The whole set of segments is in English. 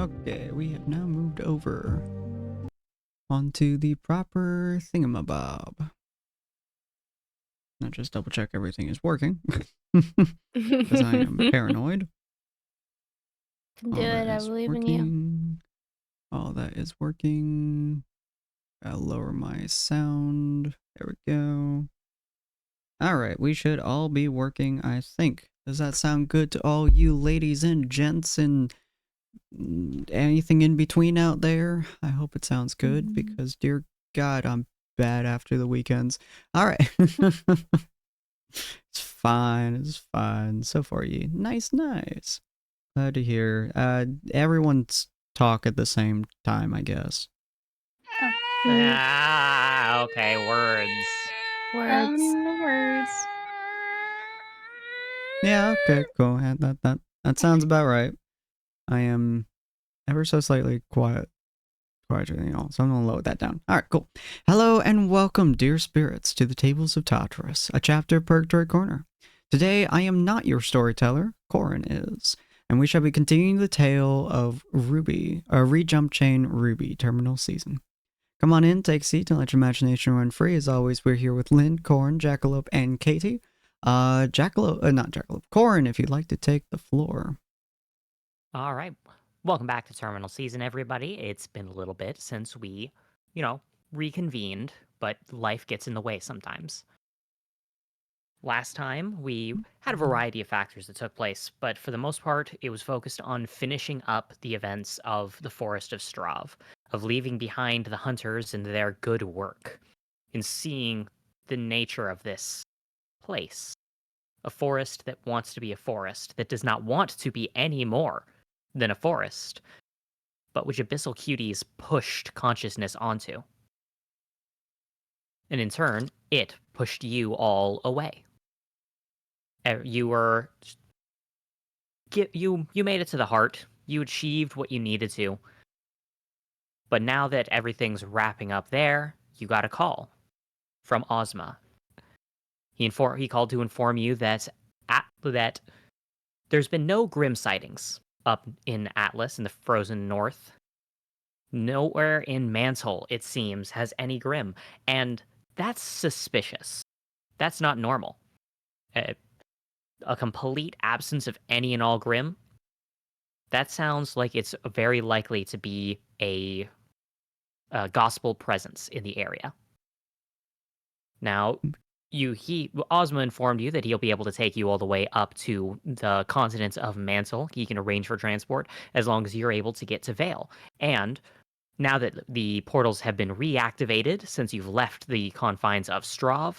Okay, we have now moved over onto the proper thingamabob. Now just double check everything is working. Because I am paranoid. Can do it, I believe in you. All that is working. Gotta lower my sound. There we go. Alright, we should all be working, I think. Does that sound good to all you ladies and gents and anything in between out there? I hope it sounds good because, dear God, I'm bad after the weekends. Alright. It's fine, it's fine. So far, you. Nice, nice. Glad to hear. Everyone's talk at the same time, I guess. Ah, okay, words. Words. Yeah, okay, cool. That sounds about right. I am ever so slightly quiet, so I'm gonna lower that down. All right, cool. Hello and welcome, dear spirits, to the Tables of Tartarus, a chapter of Purgatory Corner. Today, I am not your storyteller, Corin is, and we shall be continuing the tale of RWBY, Jumpchain RWBY Terminal Season. Come on in, take a seat, and let your imagination run free. As always, we're here with Lynn, Corin, Jackalope, and Katie. Not Jackalope, Corin, if you'd like to take the floor. All right. Welcome back to Terminal Season, everybody. It's been a little bit since we, reconvened, but life gets in the way sometimes. Last time, we had a variety of factors that took place, but for the most part, it was focused on finishing up the events of the Forest of Strav, of leaving behind the hunters and their good work, and seeing the nature of this place. A forest that wants to be a forest, that does not want to be any more than a forest, but which Abyssal Cuties pushed consciousness onto. And in turn, it pushed you all away. You were... You made it to the heart. You achieved what you needed to. But now that everything's wrapping up there, you got a call from Ozma. He called to inform you that there's been no Grim sightings up in Atlas in the frozen north. Nowhere in Mantle, it seems, has any Grim, and that's suspicious. That's not normal. A complete absence of any and all Grim, that sounds like it's very likely to be a gospel presence in the area. Now, Ozma informed you that he'll be able to take you all the way up to the continent of Mantle. He can arrange for transport as long as you're able to get to Vale. And now that the portals have been reactivated since you've left the confines of Strav,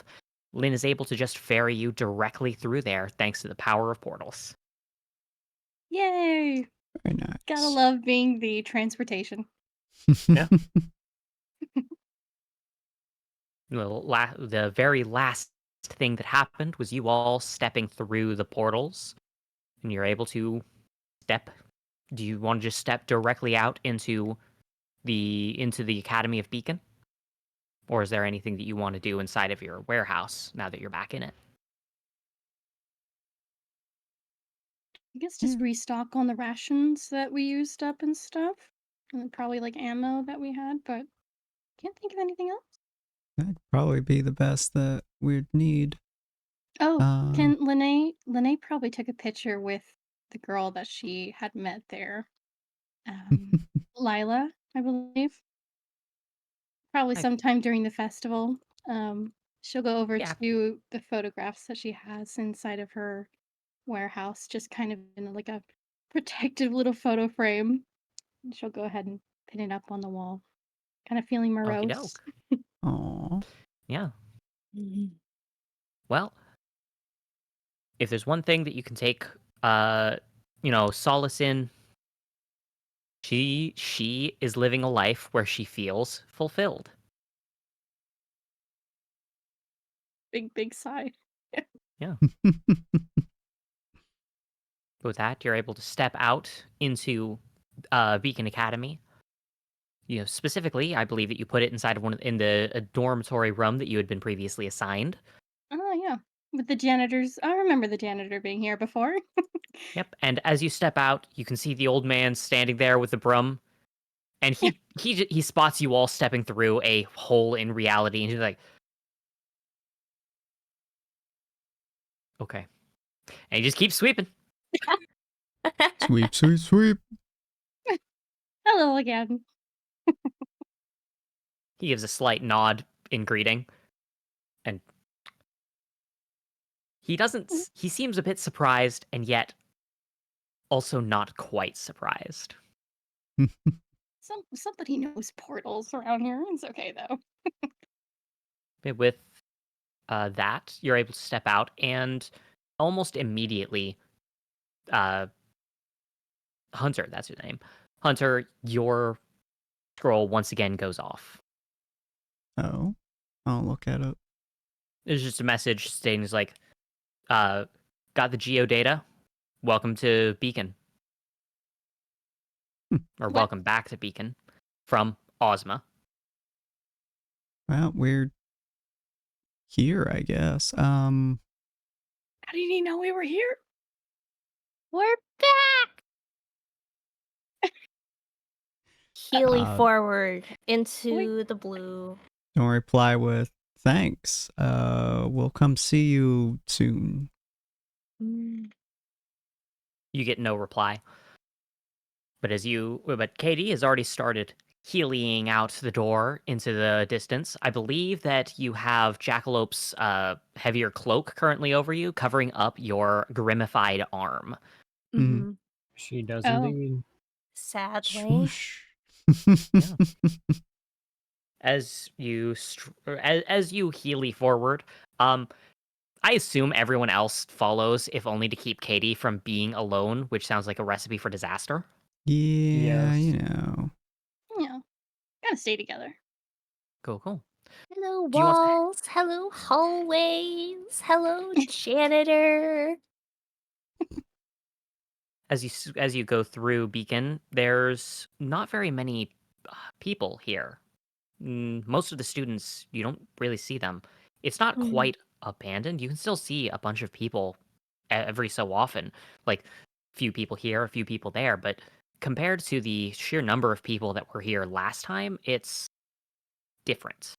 Lynn is able to just ferry you directly through there thanks to the power of portals. Yay! Very nice. Gotta love being the transportation. Yeah. The very last thing that happened was you all stepping through the portals, and you're able to step. Do you want to just step directly out into the Academy of Beacon, or is there anything that you want to do inside of your warehouse now that you're back in it? I guess just restock on the rations that we used up and stuff. And then probably like ammo that we had, but can't think of anything else. That'd probably be the best that we'd need. Oh, can Lene probably took a picture with the girl that she had met there. Lila, I believe. Probably sometime during the festival. She'll go over to the photographs that she has inside of her warehouse, just kind of in like a protective little photo frame. And she'll go ahead and pin it up on the wall. Kind of feeling morose. Aww. Yeah. Well, if there's one thing that you can take, solace in, she is living a life where she feels fulfilled. Big sigh. Yeah. With that, you're able to step out into Beacon Academy. Specifically, I believe that you put it inside of a dormitory room that you had been previously assigned. Oh yeah, with the janitors. I remember the janitor being here before. Yep. And as you step out, you can see the old man standing there with the broom, and he spots you all stepping through a hole in reality, and he's like, "Okay," and he just keeps sweeping. Sweep, sweep, sweep. Hello again. He gives a slight nod in greeting, and he doesn't. He seems a bit surprised, and yet also not quite surprised. Somebody knows portals around here. It's okay though. With that, you're able to step out, and almost immediately, Hunter, that's your name. Hunter, your scroll once again goes off. Oh, I'll look at it. There's just a message stating, like, got the geodata. Welcome to Beacon. Or What? welcome back to Beacon from Ozma. Well, we're here, I guess. How did he know we were here? We're back! Healy forward into the blue. Don't reply with thanks. We'll come see you soon. You get no reply. But Katie has already started healing out the door into the distance. I believe that you have Jackalop's heavier cloak currently over you, covering up your grimified arm. Mhm. She does Oh. indeed. Sadly. Swoosh. Yeah. As you healy forward, I assume everyone else follows, if only to keep Katie from being alone, which sounds like a recipe for disaster. Yeah, Yes. you know. Yeah. Gotta stay together. Cool. Hello, Do you want- walls. Hello, hallways. Hello, janitor. As you go through Beacon, there's not very many people here. Most of the students, you don't really see them. It's not quite abandoned. You can still see a bunch of people every so often, like few people here, a few people there, but compared to the sheer number of people that were here last time, it's different.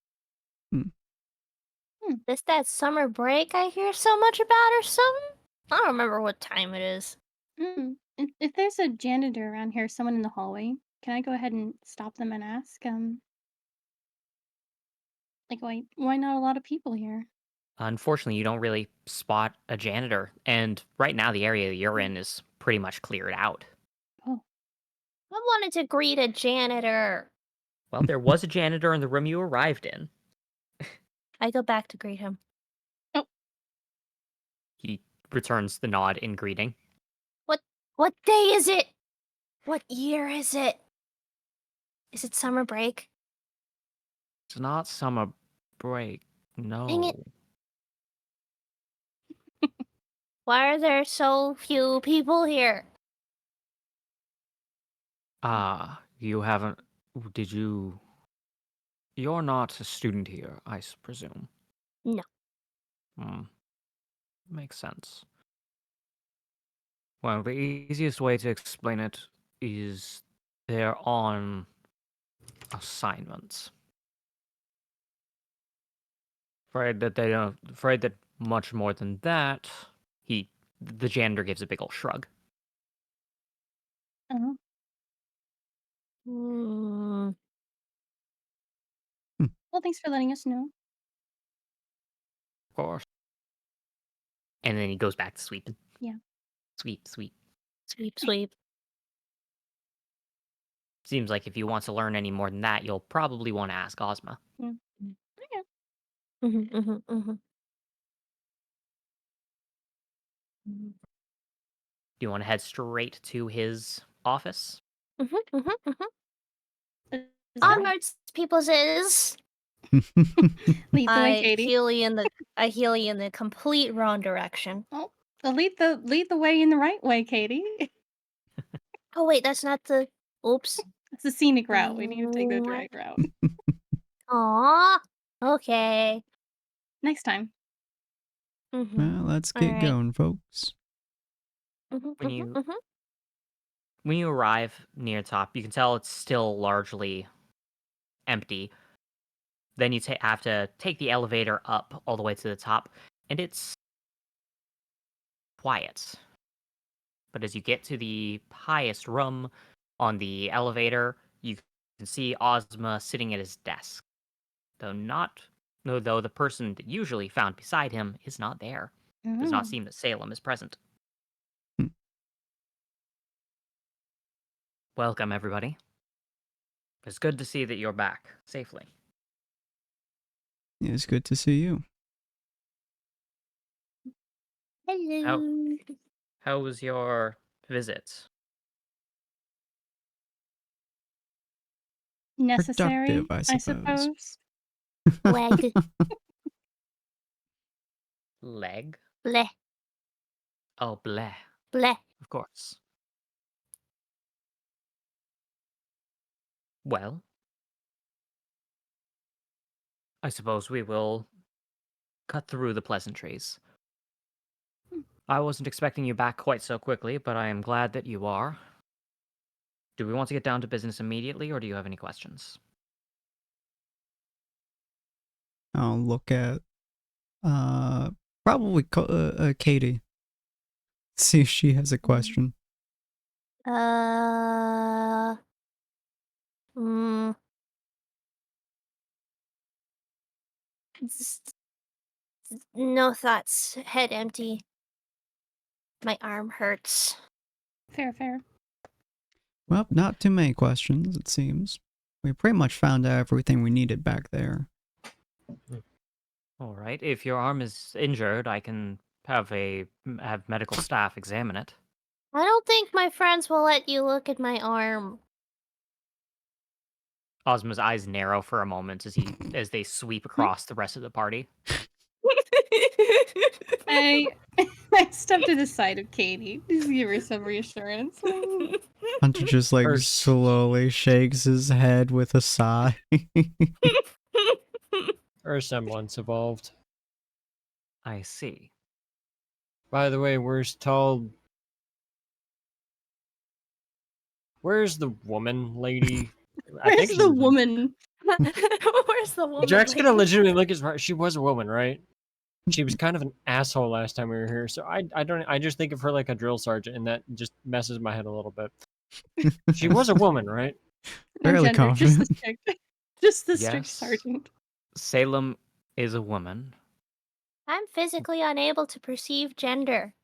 This that summer break I hear so much about or something? I don't remember what time it is. If there's a janitor around here, someone in the hallway, can I go ahead and stop them and ask? Like, why not a lot of people here? Unfortunately, you don't really spot a janitor, and right now the area you're in is pretty much cleared out. Oh, I wanted to greet a janitor. Well, there was a janitor in the room you arrived in. I go back to greet him. He returns the nod in greeting. What day is it? What year is it? Is it summer break? It's not summer break, no. Dang it. Why are there so few people here? You haven't... Did you... You're not a student here, I presume. No. Makes sense. Well, the easiest way to explain it is they're on assignments. Afraid that much more than that. The janitor gives a big ol' shrug. oh. Hmm. Well, thanks for letting us know. Of course. And then he goes back to sweeping. Yeah. Sweep. Sweep. Seems like if you want to learn any more than that, you'll probably want to ask Ozma. Okay. Mm-hmm. Do you want to head straight to his office? Onwards, peopleses. Lead the way, Katie. I heal you in the complete wrong direction. Oh, lead the way in the right way, Katie. Oh wait, that's not the. Oops. It's the scenic route. We need to take the direct route. Aww. Okay. Next time. Well, let's get Alright. going, folks. When you when you arrive near top, you can tell it's still largely empty. Then you have to take the elevator up all the way to the top, and it's quiet. But as you get to the highest room on the elevator, you can see Ozma sitting at his desk. Though the person that usually found beside him is not there. Does not seem that Salem is present. Hmm. Welcome, everybody. It's good to see that you're back safely. It's good to see you. Hello. How was your visit? Necessary, Productive, I I suppose. suppose. Leg. Leg? Bleh. Oh, bleh. Bleh. Of course. Well, I suppose we will cut through the pleasantries. I wasn't expecting you back quite so quickly, but I am glad that you are. Do we want to get down to business immediately, or do you have any questions? I'll look at probably Katie. See if she has a question. Mm. No thoughts. Head empty. My arm hurts. Fair. Well, not too many questions, it seems. We pretty much found out everything we needed back there. All right. If your arm is injured, I can have medical staff examine it. I don't think my friends will let you look at my arm. Ozma's eyes narrow for a moment as they sweep across the rest of the party. I step to the side of Katie. Just give her some reassurance. Hunter just like slowly shakes his head with a sigh. Her semblance evolved. I see. By the way, where's the woman lady? Where's the woman? Where's the woman? Jack's gonna legitimately look as she was a woman, right? She was kind of an asshole last time we were here, so I just think of her like a drill sergeant, and that just messes my head a little bit. She was a woman, right? No Fairly gender, confident. just the strict Yes. sergeant. Salem is a woman. I'm physically unable to perceive gender.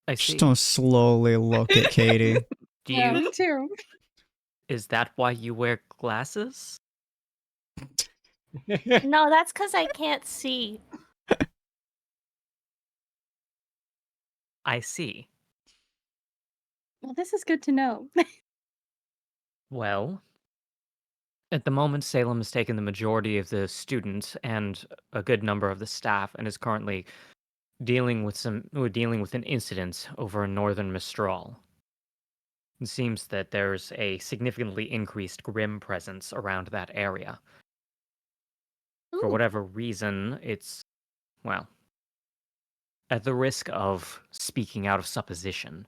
I see. Just don't slowly look at Katie. Do Yeah, you? me too. Is that why you wear glasses? No, that's because I can't see. I see. Well, this is good to know. Well, at the moment, Salem has taken the majority of the students and a good number of the staff, and is currently dealing with an incident over in northern Mistral. It seems that there's a significantly increased Grim presence around that area. For Ooh. whatever reason, it's, well, at the risk of speaking out of supposition,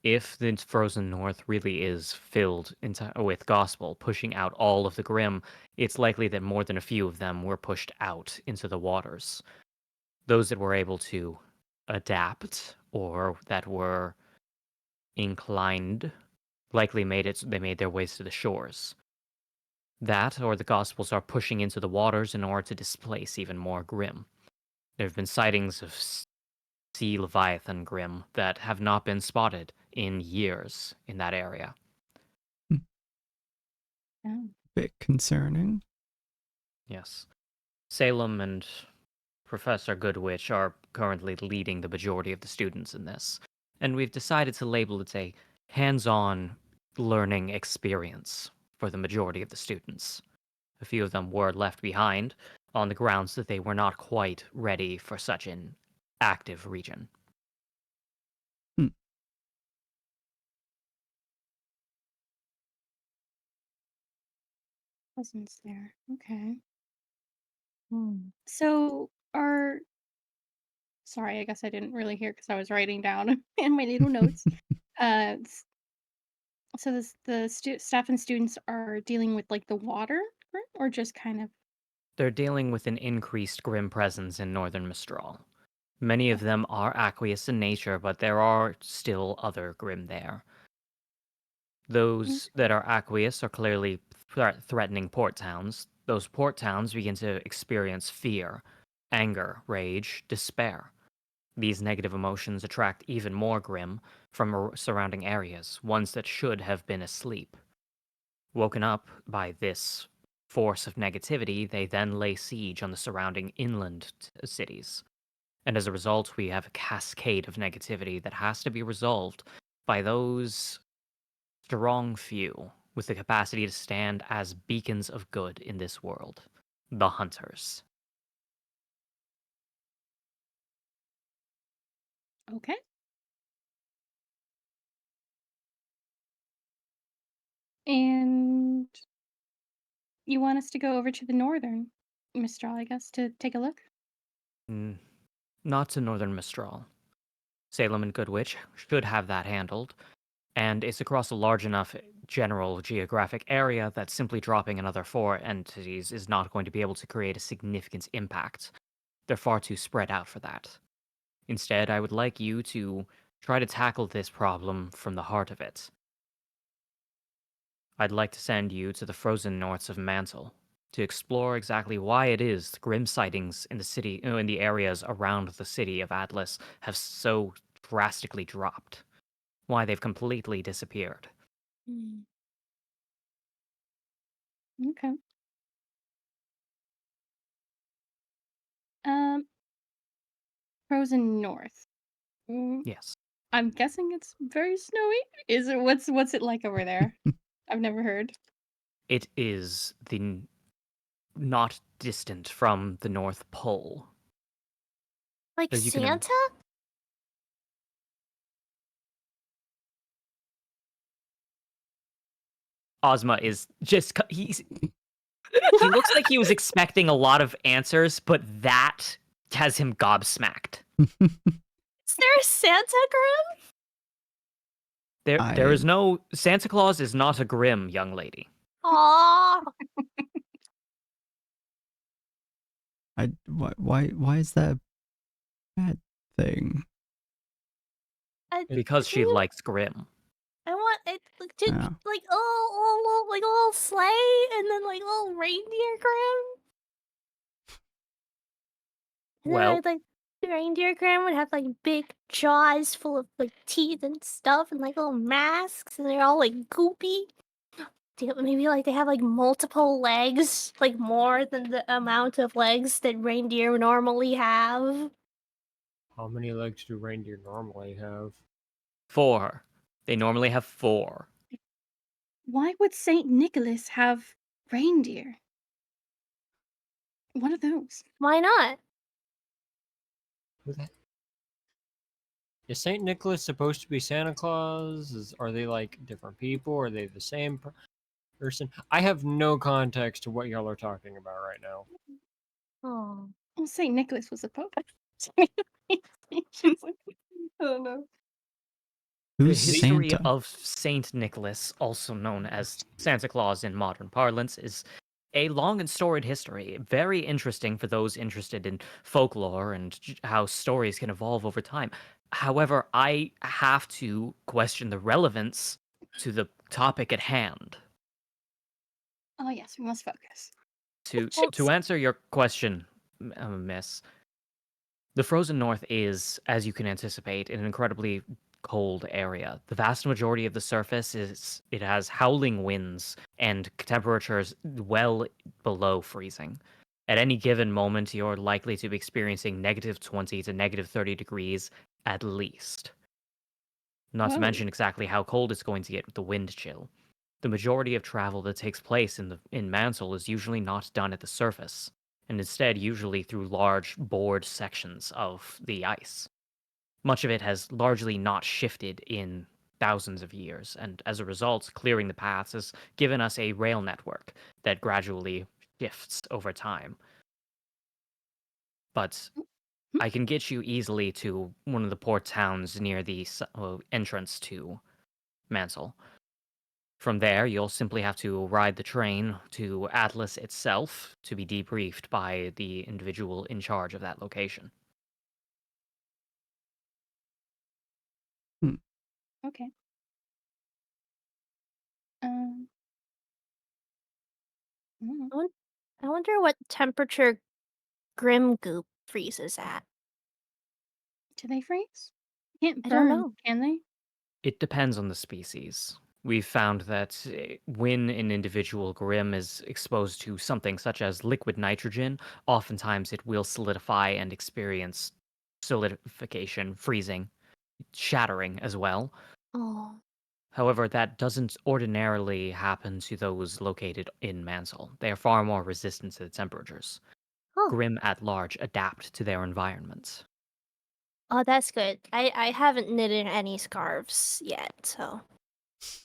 if the frozen north really is filled with gospel, pushing out all of the Grim, it's likely that more than a few of them were pushed out into the waters. Those that were able to adapt or that were inclined likely made their ways to the shores. That, or the Gospels are pushing into the waters in order to displace even more Grim. There have been sightings of sea leviathan Grim that have not been spotted in years in that area. Oh. Bit concerning. Yes. Salem and Professor Goodwitch are currently leading the majority of the students in this, and we've decided to label it a hands-on learning experience for the majority of the students. A few of them were left behind on the grounds that they were not quite ready for such an active region. Presence there. Okay. So sorry, I guess I didn't really hear because I was writing down in my little notes. So the staff and students are dealing with like the water, right? Or just kind of. They're dealing with an increased grim presence in northern Mistral. Many of them are aqueous in nature, but there are still other grim there. Those that are aqueous are clearly threatening port towns. Those port towns begin to experience fear, anger, rage, despair. These negative emotions attract even more grim from surrounding areas, ones that should have been asleep. Woken up by this force of negativity, they then lay siege on the surrounding inland cities. And as a result, we have a cascade of negativity that has to be resolved by those strong few with the capacity to stand as beacons of good in this world, the Hunters. Okay. And you want us to go over to the northern Mistral, I guess, to take a look? Not to northern Mistral. Salem and Goodwitch should have that handled, and it's across a large enough general geographic area that simply dropping another 4 entities is not going to be able to create a significant impact. They're far too spread out for that. Instead, I would like you to try to tackle this problem from the heart of it. I'd like to send you to the frozen norths of Mantle to explore exactly why it is the grim sightings in the city, in the areas around the city of Atlas have so drastically dropped. Why they've completely disappeared. Okay. Um, Frozen North. Yes. I'm guessing it's very snowy. Is it? What's it like over there? I've never heard. It is not distant from the North Pole. Like As you can Santa? Ozma is just he looks like he was expecting a lot of answers, but that has him gobsmacked. Is there a Santa Grim? There is no Santa Claus is not a grim young lady. Aww. Why is that a bad thing? Because she likes grim. I want it to Yeah. like like a little sleigh and then like a little reindeer Grim. And Well, then like the reindeer Grim would have like big jaws full of like teeth and stuff and like little masks and they're all like goopy. Maybe like they have like multiple legs, like more than the amount of legs that reindeer normally have. How many legs do reindeer normally have? 4. They normally have 4. Why would Saint Nicholas have reindeer? What are those? Why not? Who the Is Saint Nicholas supposed to be Santa Claus? Are they like different people? Are they the same person? I have no context to what y'all are talking about right now. Oh. Well, Saint Nicholas was a pope. I don't know. The Who's history Santa? of Saint Nicholas, also known as Santa Claus in modern parlance, is a long and storied history. Very interesting for those interested in folklore and how stories can evolve over time. However, I have to question the relevance to the topic at hand. Oh yes, we must focus. To answer your question, Miss, the frozen north is, as you can anticipate, an incredibly cold area. The vast majority of the surface it has howling winds and temperatures well below freezing. At any given moment, you're likely to be experiencing -20 to -30 degrees at least. Not to Whoa. mention exactly how cold it's going to get with the wind chill. The majority of travel that takes place in Mansell is usually not done at the surface, and instead usually through large bored sections of the ice. Much of it has largely not shifted in thousands of years, and as a result, clearing the paths has given us a rail network that gradually shifts over time. But I can get you easily to one of the port towns near the entrance to Mansell. From there, you'll simply have to ride the train to Atlas itself to be debriefed by the individual in charge of that location. Okay. Um. mm, I wonder what temperature Grim Goop freezes at. Do they freeze? Can't I don't burn, know. can they? It depends on the species. We've found that when an individual Grim is exposed to something such as liquid nitrogen, oftentimes it will solidify and experience solidification, freezing, shattering as well. Oh. However, that doesn't ordinarily happen to those located in Mansell. They are far more resistant to the temperatures. Oh. Grim at large adapt to their environments. Oh, that's good. I haven't knitted any scarves yet, so.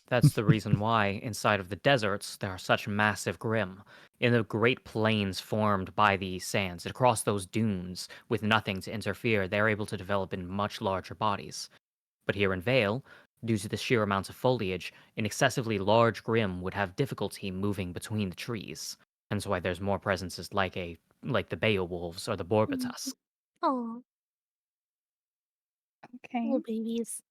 That's the reason why, inside of the deserts, there are such massive Grim. In the great plains formed by the sands, across those dunes, with nothing to interfere, they're able to develop in much larger bodies. But here in Vale, due to the sheer amounts of foliage, an excessively large Grim would have difficulty moving between the trees. Hence why there's more presences like the Beowulfs or the Borbotus. Oh, Okay. little babies.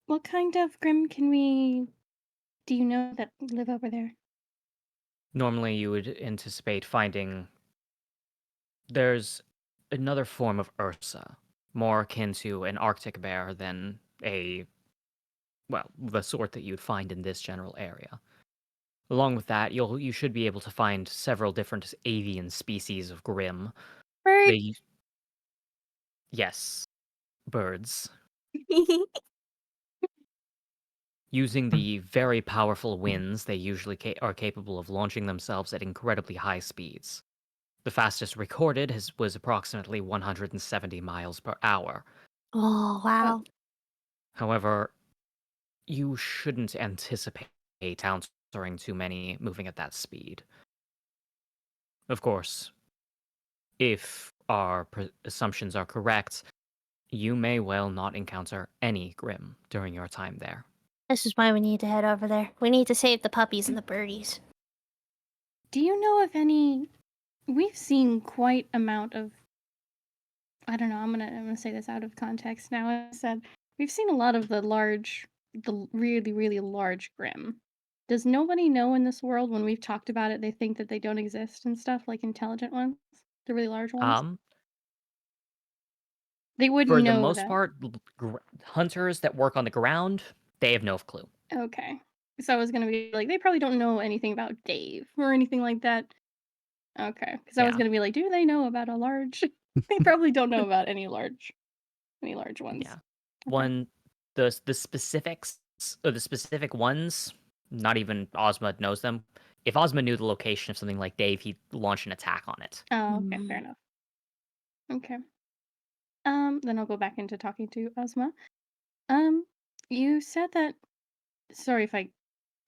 What kind of Grim do you know that live over there? Normally, you would anticipate finding there's another form of Ursa, more akin to an Arctic bear than the sort that you'd find in this general area. Along with that, you should be able to find several different avian species of Grim. Bird. They Yes, birds. Using the very powerful winds, they usually are capable of launching themselves at incredibly high speeds. The fastest recorded was approximately 170 miles per hour. Oh, wow. However, you shouldn't anticipate encountering too many moving at that speed. Of course, if our assumptions are correct, you may well not encounter any Grim during your time there. This is why we need to head over there. We need to save the puppies and the birdies. Do you know of any? We've seen quite amount of. I don't know. I'm gonna say this out of context now. I said we've seen a lot of the really really large Grim. Does nobody know in this world when we've talked about it? They think that they don't exist and stuff like intelligent ones, the really large ones. Um, They wouldn't for the know most that. part, hunters that work on the ground, they have no clue. Okay. So I was gonna be like, they probably don't know anything about Dave or anything like that. Okay, because I was Yeah. gonna be like, do they know about a large? They probably don't know about any large ones. Yeah. Okay. One, the specifics, or the specific ones, not even Ozma knows them. If Ozma knew the location of something like Dave, he'd launch an attack on it. Oh, okay, fair enough. Okay. Then I'll go back into talking to Ozma. Um, you said that. Sorry if I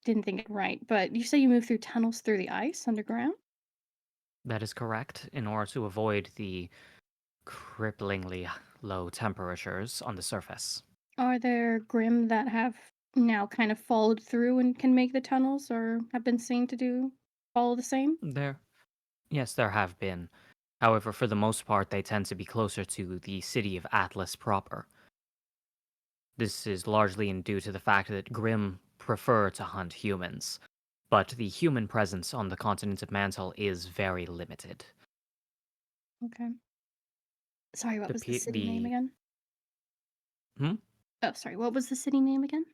didn't think it right, but you say you move through tunnels through the ice underground. That is correct. In order to avoid the cripplingly low temperatures on the surface. Are there Grim that have now kind of followed through and can make the tunnels, or have been seen to do follow the same? Yes, there have been. However, for the most part, they tend to be closer to the city of Atlas proper. This is largely due to the fact that Grimm prefer to hunt humans, but the human presence on the continent of Mantle is very limited. Okay. Sorry, what The was the pe- city name the again? hmm? Oh, sorry, what was the city name again?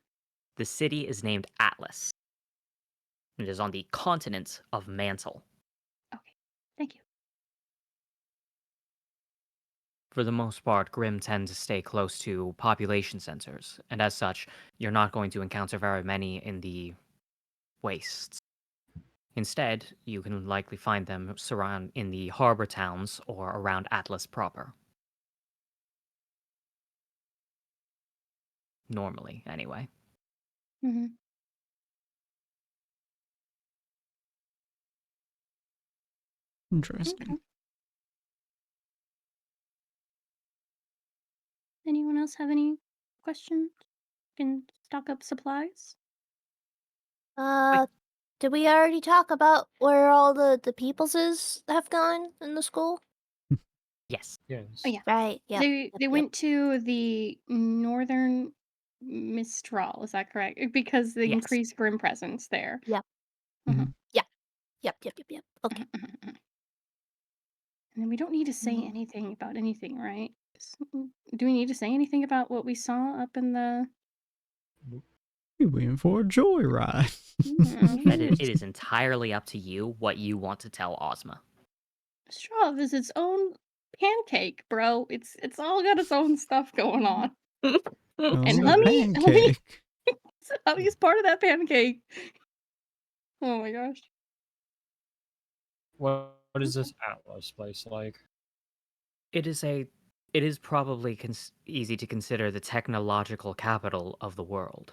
The city is named Atlas. It is on the continent of Mantle. Okay, thank you. For the most part, Grimm tend to stay close to population centers, and as such, you're not going to encounter very many in the wastes. Instead, you can likely find them surround in the harbor towns or around Atlas proper. Normally, anyway. Mm-hmm. Interesting. Okay. Anyone else have any questions? Can stock up supplies? Did we already talk about where all the peopleses have gone in the school? Yes. Yes. Oh yeah. Right. Yeah. They went to the northern Mistral, is that correct? Because they Yes. increased Grim presence there. Yep. Mhm. Yep. Okay. And then we don't need to say anything about anything, right? Do we need to say anything about what we saw up in the... We went for a joyride. But it is entirely up to you what you want to tell Ozma. Straw is its own pancake, bro. It's all got its own stuff going on. And pancake. Honey's part of that pancake. Oh my gosh. What is this Atlas place like? It is probably easy to consider the technological capital of the world.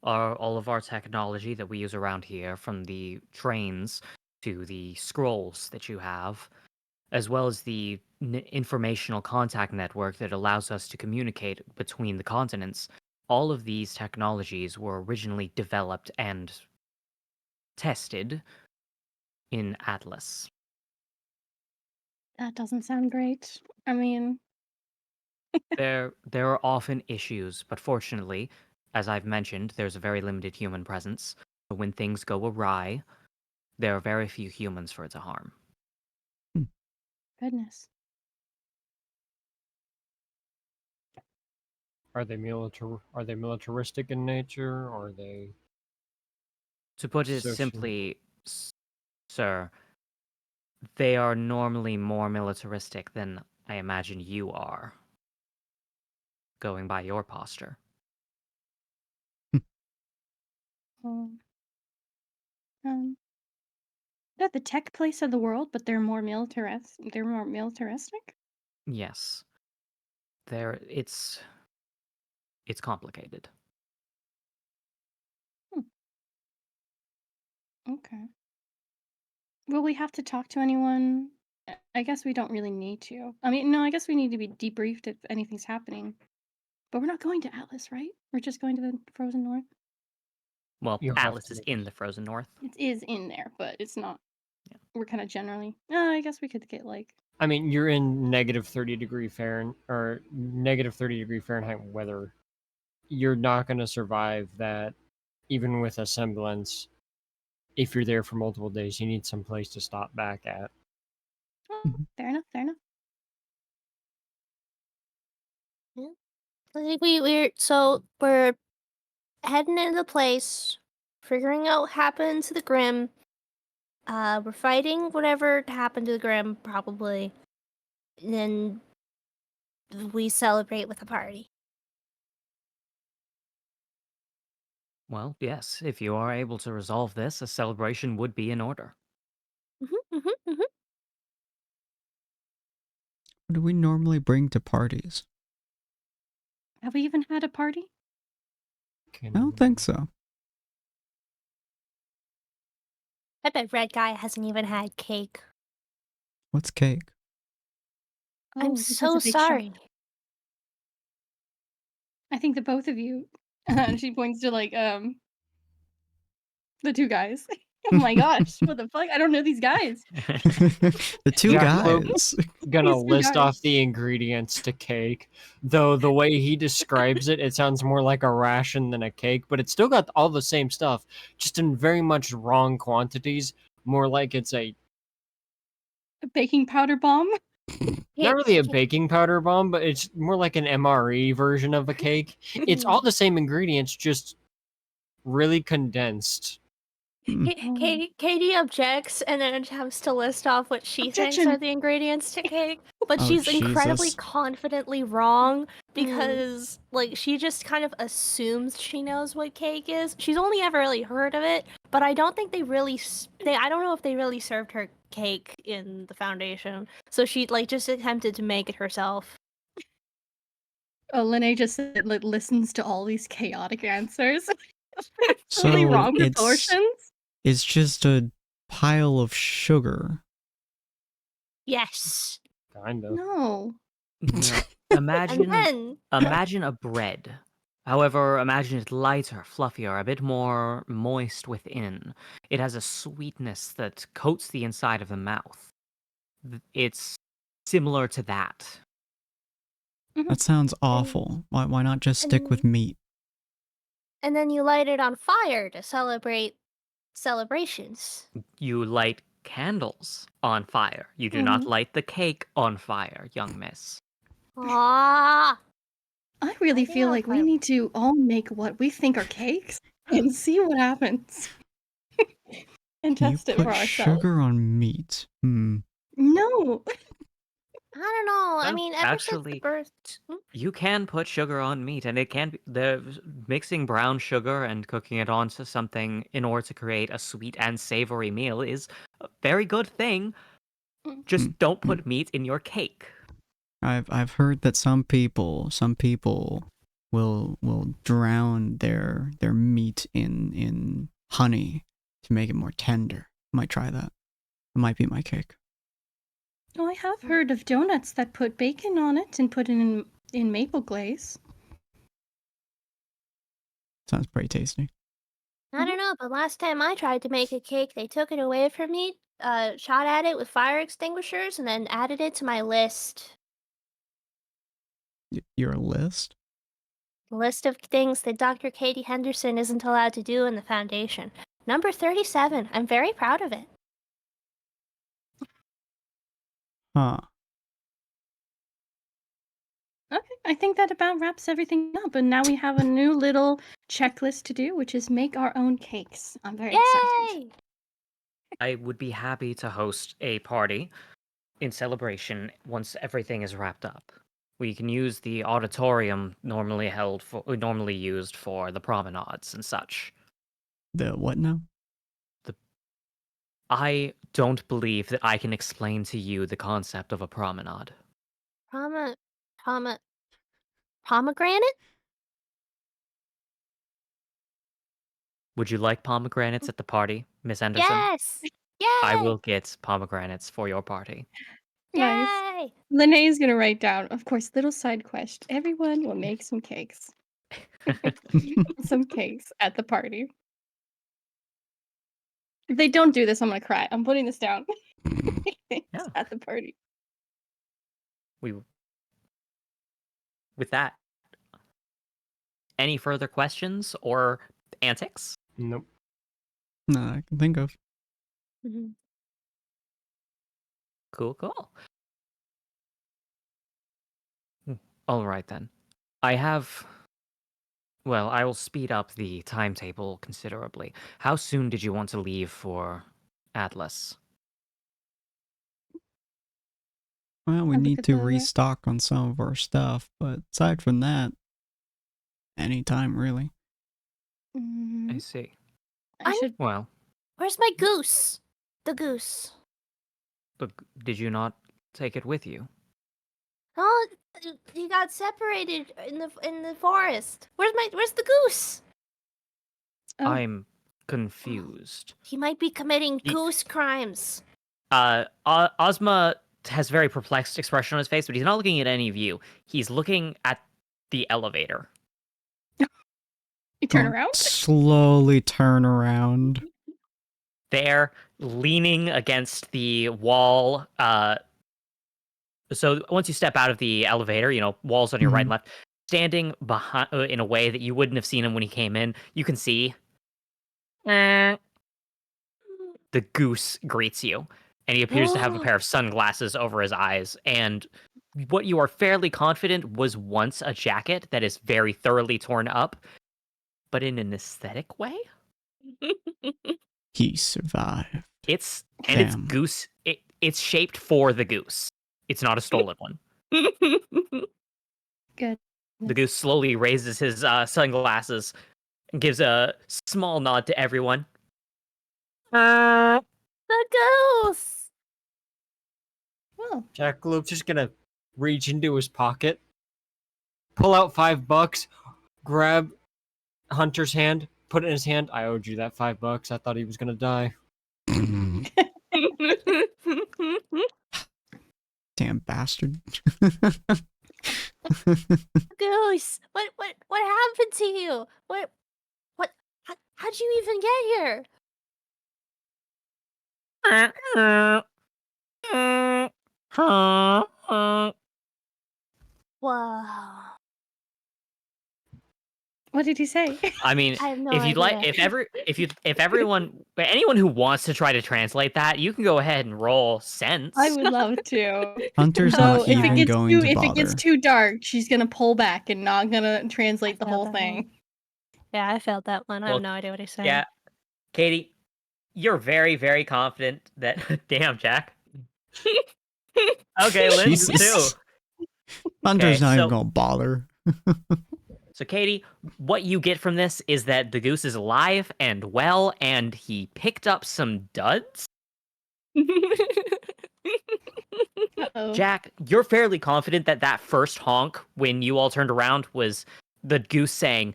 All of our technology that we use around here, from the trains to the scrolls that you have, as well as the informational contact network that allows us to communicate between the continents, all of these technologies were originally developed and tested in Atlas. That doesn't sound great. I mean... There are often issues, but fortunately, as I've mentioned, there's a very limited human presence. So when things go awry, there are very few humans for it to harm. Goodness. Are they militaristic in nature, or are they... To put it Social. simply, sir, they are normally more militaristic than I imagine you are, going by your posture. They're the tech place of the world, but they're more militaristic. They're more militaristic? Yes. It's complicated. Okay. Will we have to talk to anyone? I guess we don't really need to. I mean, no, I guess we need to be debriefed if anything's happening. But we're not going to Atlas, right? We're just going to the Frozen North? Well, You have Atlas to is make in it. the frozen north. It is in there, but it's not. Yeah. We're kind of generally... I guess we could get like... I mean, you're in negative 30 degree Fahrenheit or negative 30 degree Fahrenheit weather. You're not going to survive that, even with a semblance. If you're there for multiple days, you need some place to stop back at. Fair enough, fair enough. I think we're heading into the place, figuring out what happened to the Grim. We're fighting whatever happened to the Grim, probably. And then we celebrate with a party. Well, yes, if you are able to resolve this, a celebration would be in order. What do we normally bring to parties? Have we even had a party? I don't think so. I bet Red Guy hasn't even had cake. What's cake? I'm this is so a big shock. sorry. I think the both of you... she points to like, the two guys. Oh my gosh, what the fuck? I don't know these guys. The two Yeah, guys. Gonna These two list guys. off the ingredients to cake. Though the way he describes it, it sounds more like a ration than a cake, but it's still got all the same stuff, just in very much wrong quantities. More like it's a A baking powder bomb? not really a baking powder bomb, but it's more like an MRE version of a cake. It's all the same ingredients, just really condensed. Katie objects and then attempts to list off what she thinks Objection! are the ingredients to cake, but Oh, she's incredibly Jesus. confidently wrong because, like, she just kind of assumes she knows what cake is. She's only ever really heard of it, but I don't think they really. I don't know if they really served her cake in the Foundation, so she just attempted to make it herself. Oh, Lene just said, like, listens to all these chaotic answers. So Really wrong it's proportions. it's just a pile of sugar. Yes. Kind of. No. No, Imagine then imagine a bread. However, imagine it lighter, fluffier, a bit more moist within. It has a sweetness that coats the inside of the mouth. It's similar to that. That sounds awful. Why not just stick with and- meat? and then you light it on fire to celebrate celebrations. You light candles on fire. You do not light the cake on fire, young miss. Ah, I really Light it feel on like we fire. need to all make what we think are cakes and see what happens. And Can you test it put for ourselves. sugar on meat? No. I don't know. I Well, mean, ever since the actually, birth. You can put sugar on meat, and it can be mixing brown sugar and cooking it onto something in order to create a sweet and savory meal is a very good thing. Just don't put meat in your cake. I've heard that some people will drown their meat in honey to make it more tender. Might try that. It might be my cake. Oh, I have heard of donuts that put bacon on it and put it in maple glaze. Sounds pretty tasty. I don't know, but last time I tried to make a cake, they took it away from me, shot at it with fire extinguishers, and then added it to my list. Your list? List of things that Dr. Katie Henderson isn't allowed to do in the foundation. Number 37. I'm very proud of it. Huh. Okay, I think that about wraps everything up. And now we have a new little checklist to do, which is make our own cakes. I'm very excited. Yay! I would be happy to host a party in celebration once everything is wrapped up. We can use the auditorium normally used for the promenades and such. The what now? I don't believe that I can explain to you the concept of a promenade. Pomegranate? Would you like pomegranates at the party, Miss Anderson? Yes! Yay! I will get pomegranates for your party. Nice. Yay! Linnea's gonna write down, of course, little side quest. Everyone will make some cakes. Some cakes at the party. If they don't do this, I'm gonna cry. I'm putting this down. Yeah. At the party. With that, any further questions or antics? Nope. No, I can think of. Mhm. Cool. All right then. I will speed up the timetable considerably. How soon did you want to leave for Atlas? Well, we I'll look need at to the- restock on some of our stuff, but aside from that, anytime really. I see. I should. Well, Where's my goose? The goose. but did you not take it with you? Oh, he got separated in the forest. Where's the goose? Oh. I'm confused. He might be committing Ye- goose crimes. Ozma has a very perplexed expression on his face, but he's not looking at any of you. He's looking at the elevator. You turn Don't around? Slowly turn around. There, leaning against the wall. So once you step out of the elevator, walls on your right and left, standing behind in a way that you wouldn't have seen him when he came in, you can see the goose greets you, and he appears to have a pair of sunglasses over his eyes, and what you are fairly confident was once a jacket that is very thoroughly torn up, but in an aesthetic way. He survived. It's Damn. goose. It's shaped for the goose. It's not a stolen one. Good. The goose slowly raises his sunglasses and gives a small nod to everyone. The goose. Well, Jackalope's just gonna reach into his pocket, pull out $5, grab Hunter's hand, put it in his hand. I owed you that $5. I thought he was gonna die. Damn bastard. Goose, what happened to you? How'd you even get here? Wow. What did he say? I mean, I have no if you'd like, idea. anyone who wants to try to translate that, you can go ahead and roll sense. I would love to. Hunter's So not if it even gets going to if it gets bother. too dark, she's gonna pull back and not gonna translate the felt whole that thing. Yeah, I felt that one. I Well, have no idea what he's saying. Yeah, Katie, you're very, very confident that. Damn, Jack. Okay, Lynn, you too. Jesus. Hunter's Okay, not even so- gonna bother. So, Katie, what you get from this is that the goose is alive and well, and he picked up some duds. Uh-oh. Jack, you're fairly confident that that first honk when you all turned around was the goose saying,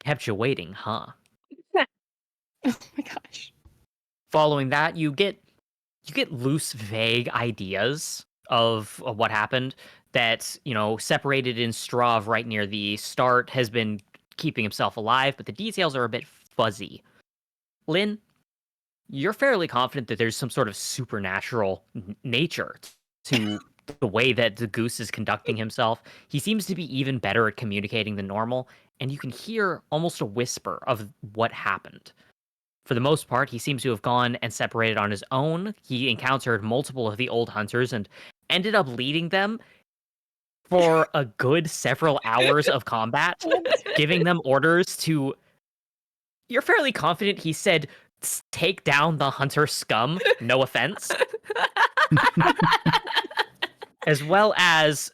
"Kept you waiting, huh?" Oh my gosh. Following that, you get loose, vague ideas of what happened. That, separated in Strav right near the start has been keeping himself alive, but the details are a bit fuzzy. Lynn, you're fairly confident that there's some sort of supernatural nature to the way that the goose is conducting himself. He seems to be even better at communicating than normal, and you can hear almost a whisper of what happened. For the most part, he seems to have gone and separated on his own. He encountered multiple of the old hunters and ended up leading them for a good several hours of combat, giving them orders to... You're fairly confident he said, "Take down the hunter scum, no offense." As well as...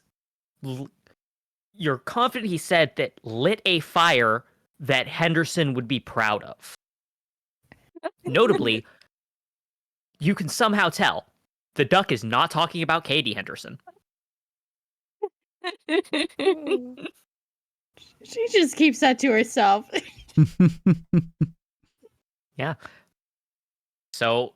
You're confident he said that lit a fire that Henderson would be proud of. Notably, you can somehow tell the duck is not talking about Katie Henderson. She just keeps that to herself. Yeah. So,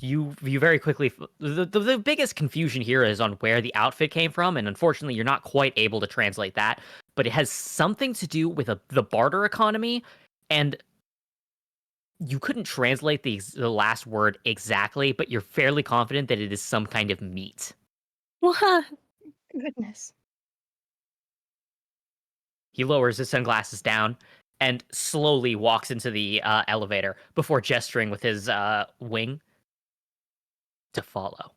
you very quickly... The biggest confusion here is on where the outfit came from, and unfortunately, you're not quite able to translate that. But it has something to do with the barter economy, and you couldn't translate the last word exactly, but you're fairly confident that it is some kind of meat. What? Goodness. He lowers his sunglasses down and slowly walks into the elevator before gesturing with his wing to follow.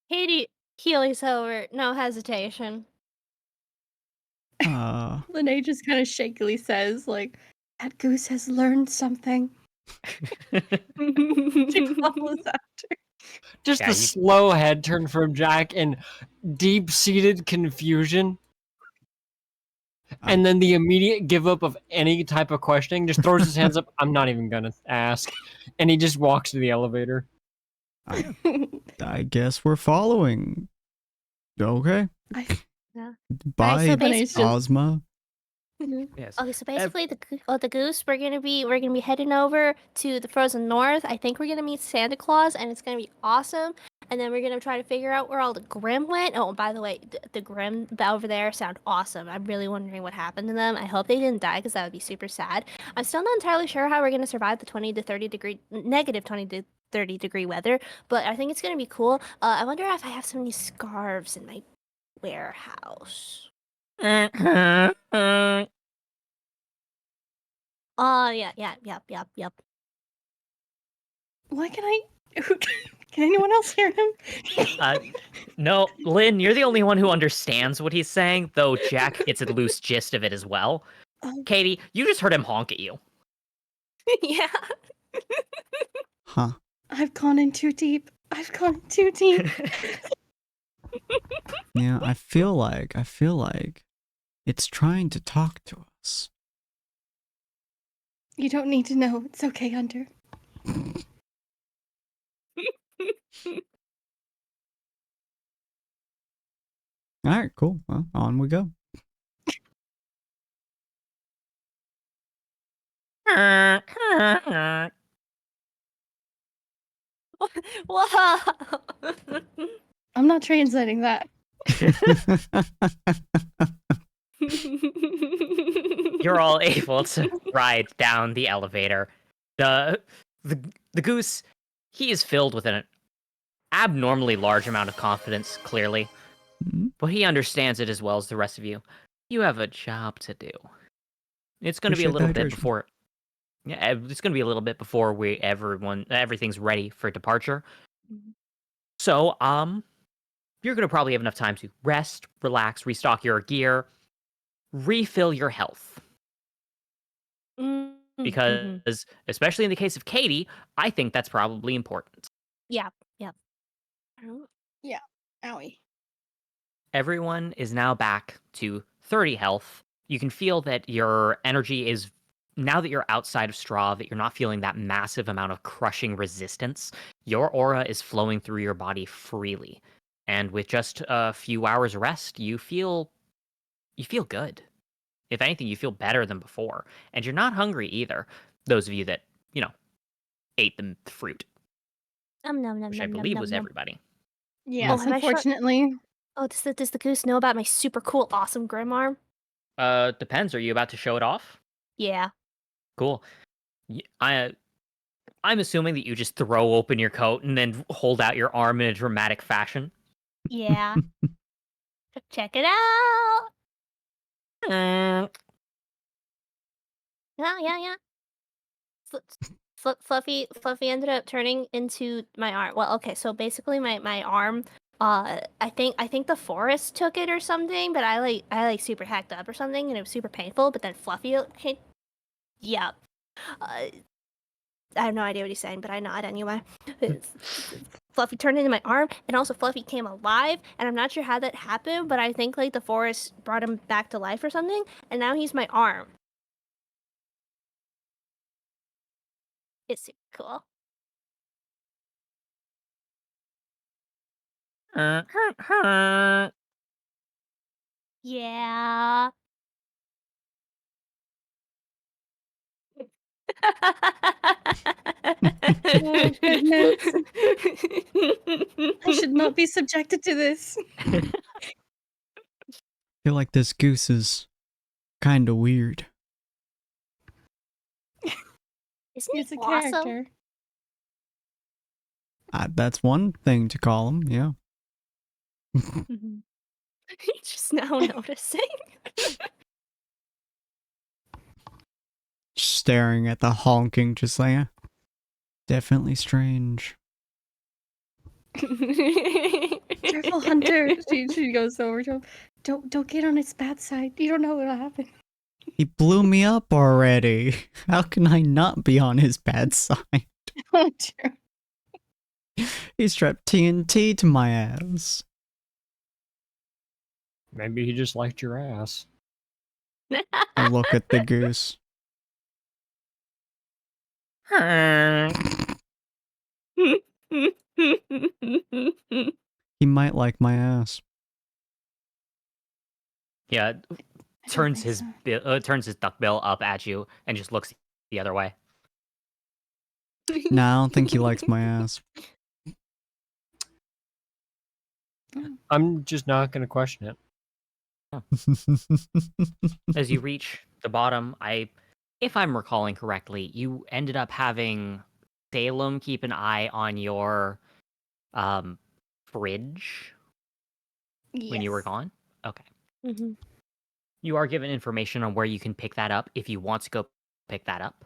Katie keels over, no hesitation. Lene just kind of shakily says, like, that goose has learned something. She follows after. Just Yeah, the you- slow head turn from Jack in deep-seated confusion. And then the immediate give up of any type of questioning, just throws his hands up. I'm not even gonna ask. And he just walks to the elevator. I guess we're following. Okay. Yeah. Bye, Alright, so basically- Ozma. Yes. Okay, so basically, the goose, we're gonna be heading over to the frozen north. I think we're gonna meet Santa Claus, and it's gonna be awesome. And then we're gonna try to figure out where all the Grimm went. Oh, and by the way, the Grimm over there sound awesome. I'm really wondering what happened to them. I hope they didn't die, because that would be super sad. I'm still not entirely sure how we're gonna survive the negative 20 to 30 degree weather, but I think it's gonna be cool. I wonder if I have so many scarves in my warehouse. Oh, yeah, yep. Why can I? Can anyone else hear him? No, Lynn, you're the only one who understands what he's saying, though Jack gets a loose gist of it as well. Oh. Katie, you just heard him honk at you. Yeah. Huh. I've gone in too deep. Yeah, I feel like it's trying to talk to us. You don't need to know. It's okay, Hunter. All right, cool. Well, on we go. Whoa. I'm not translating that. You're all able to ride down the elevator. The the goose, he is filled with an abnormally large amount of confidence, clearly, but he understands it as well as the rest of you. You have a job to do. It's going to be a Appreciate the little bit hydration. before. Yeah, it's going to be a little bit before everything's ready for departure. So, you're going to probably have enough time to rest, relax, restock your gear, refill your health. Because, especially in the case of Katie, I think that's probably important. Yeah. Yeah. Owie. Everyone is now back to 30 health. You can feel that your energy is, now that you're outside of Straw, that you're not feeling that massive amount of crushing resistance. Your aura is flowing through your body freely. And with just a few hours rest, you feel good. If anything, you feel better than before. And you're not hungry either. Those of you that, ate the fruit, which I believe was everybody. Yes, have I shot- unfortunately. Does the goose know about my super cool, awesome grim arm? Depends. Are you about to show it off? Yeah. Cool. I'm assuming that you just throw open your coat and then hold out your arm in a dramatic fashion. Yeah. Check it out. Yeah. Fluffy ended up turning into my arm. Well, okay, so basically my arm, I think the forest took it or something, but I super hacked up or something, and it was super painful. But then Fluffy came. Yeah. I have no idea what he's saying, but I nod anyway. Fluffy turned into my arm, and also Fluffy came alive, and I'm not sure how that happened, but I think like the forest brought him back to life or something, and now he's my arm. It's super cool. Yeah. Oh, goodness. I should not be subjected to this. I feel like this goose is kind of weird. Isn't He's he a awesome? character. That's one thing to call him, yeah. Just now noticing. Staring at the honking, just like, definitely strange. Careful, Hunter. She goes over to him. Don't get on his bad side. You don't know what'll happen. He blew me up already. How can I not be on his bad side? Oh, true. He strapped TNT to my ass. Maybe he just liked your ass. I look at the goose. He might like my ass. Yeah, I turns don't think his turns his duckbill up at you and just looks the other way. Nah, I don't think he likes my ass. I'm just not going to question it. As you reach the bottom, if I'm recalling correctly, you ended up having Salem keep an eye on your fridge when you were Yes. gone. Okay. Mhm. You are given information on where you can pick that up if you want to go pick that up.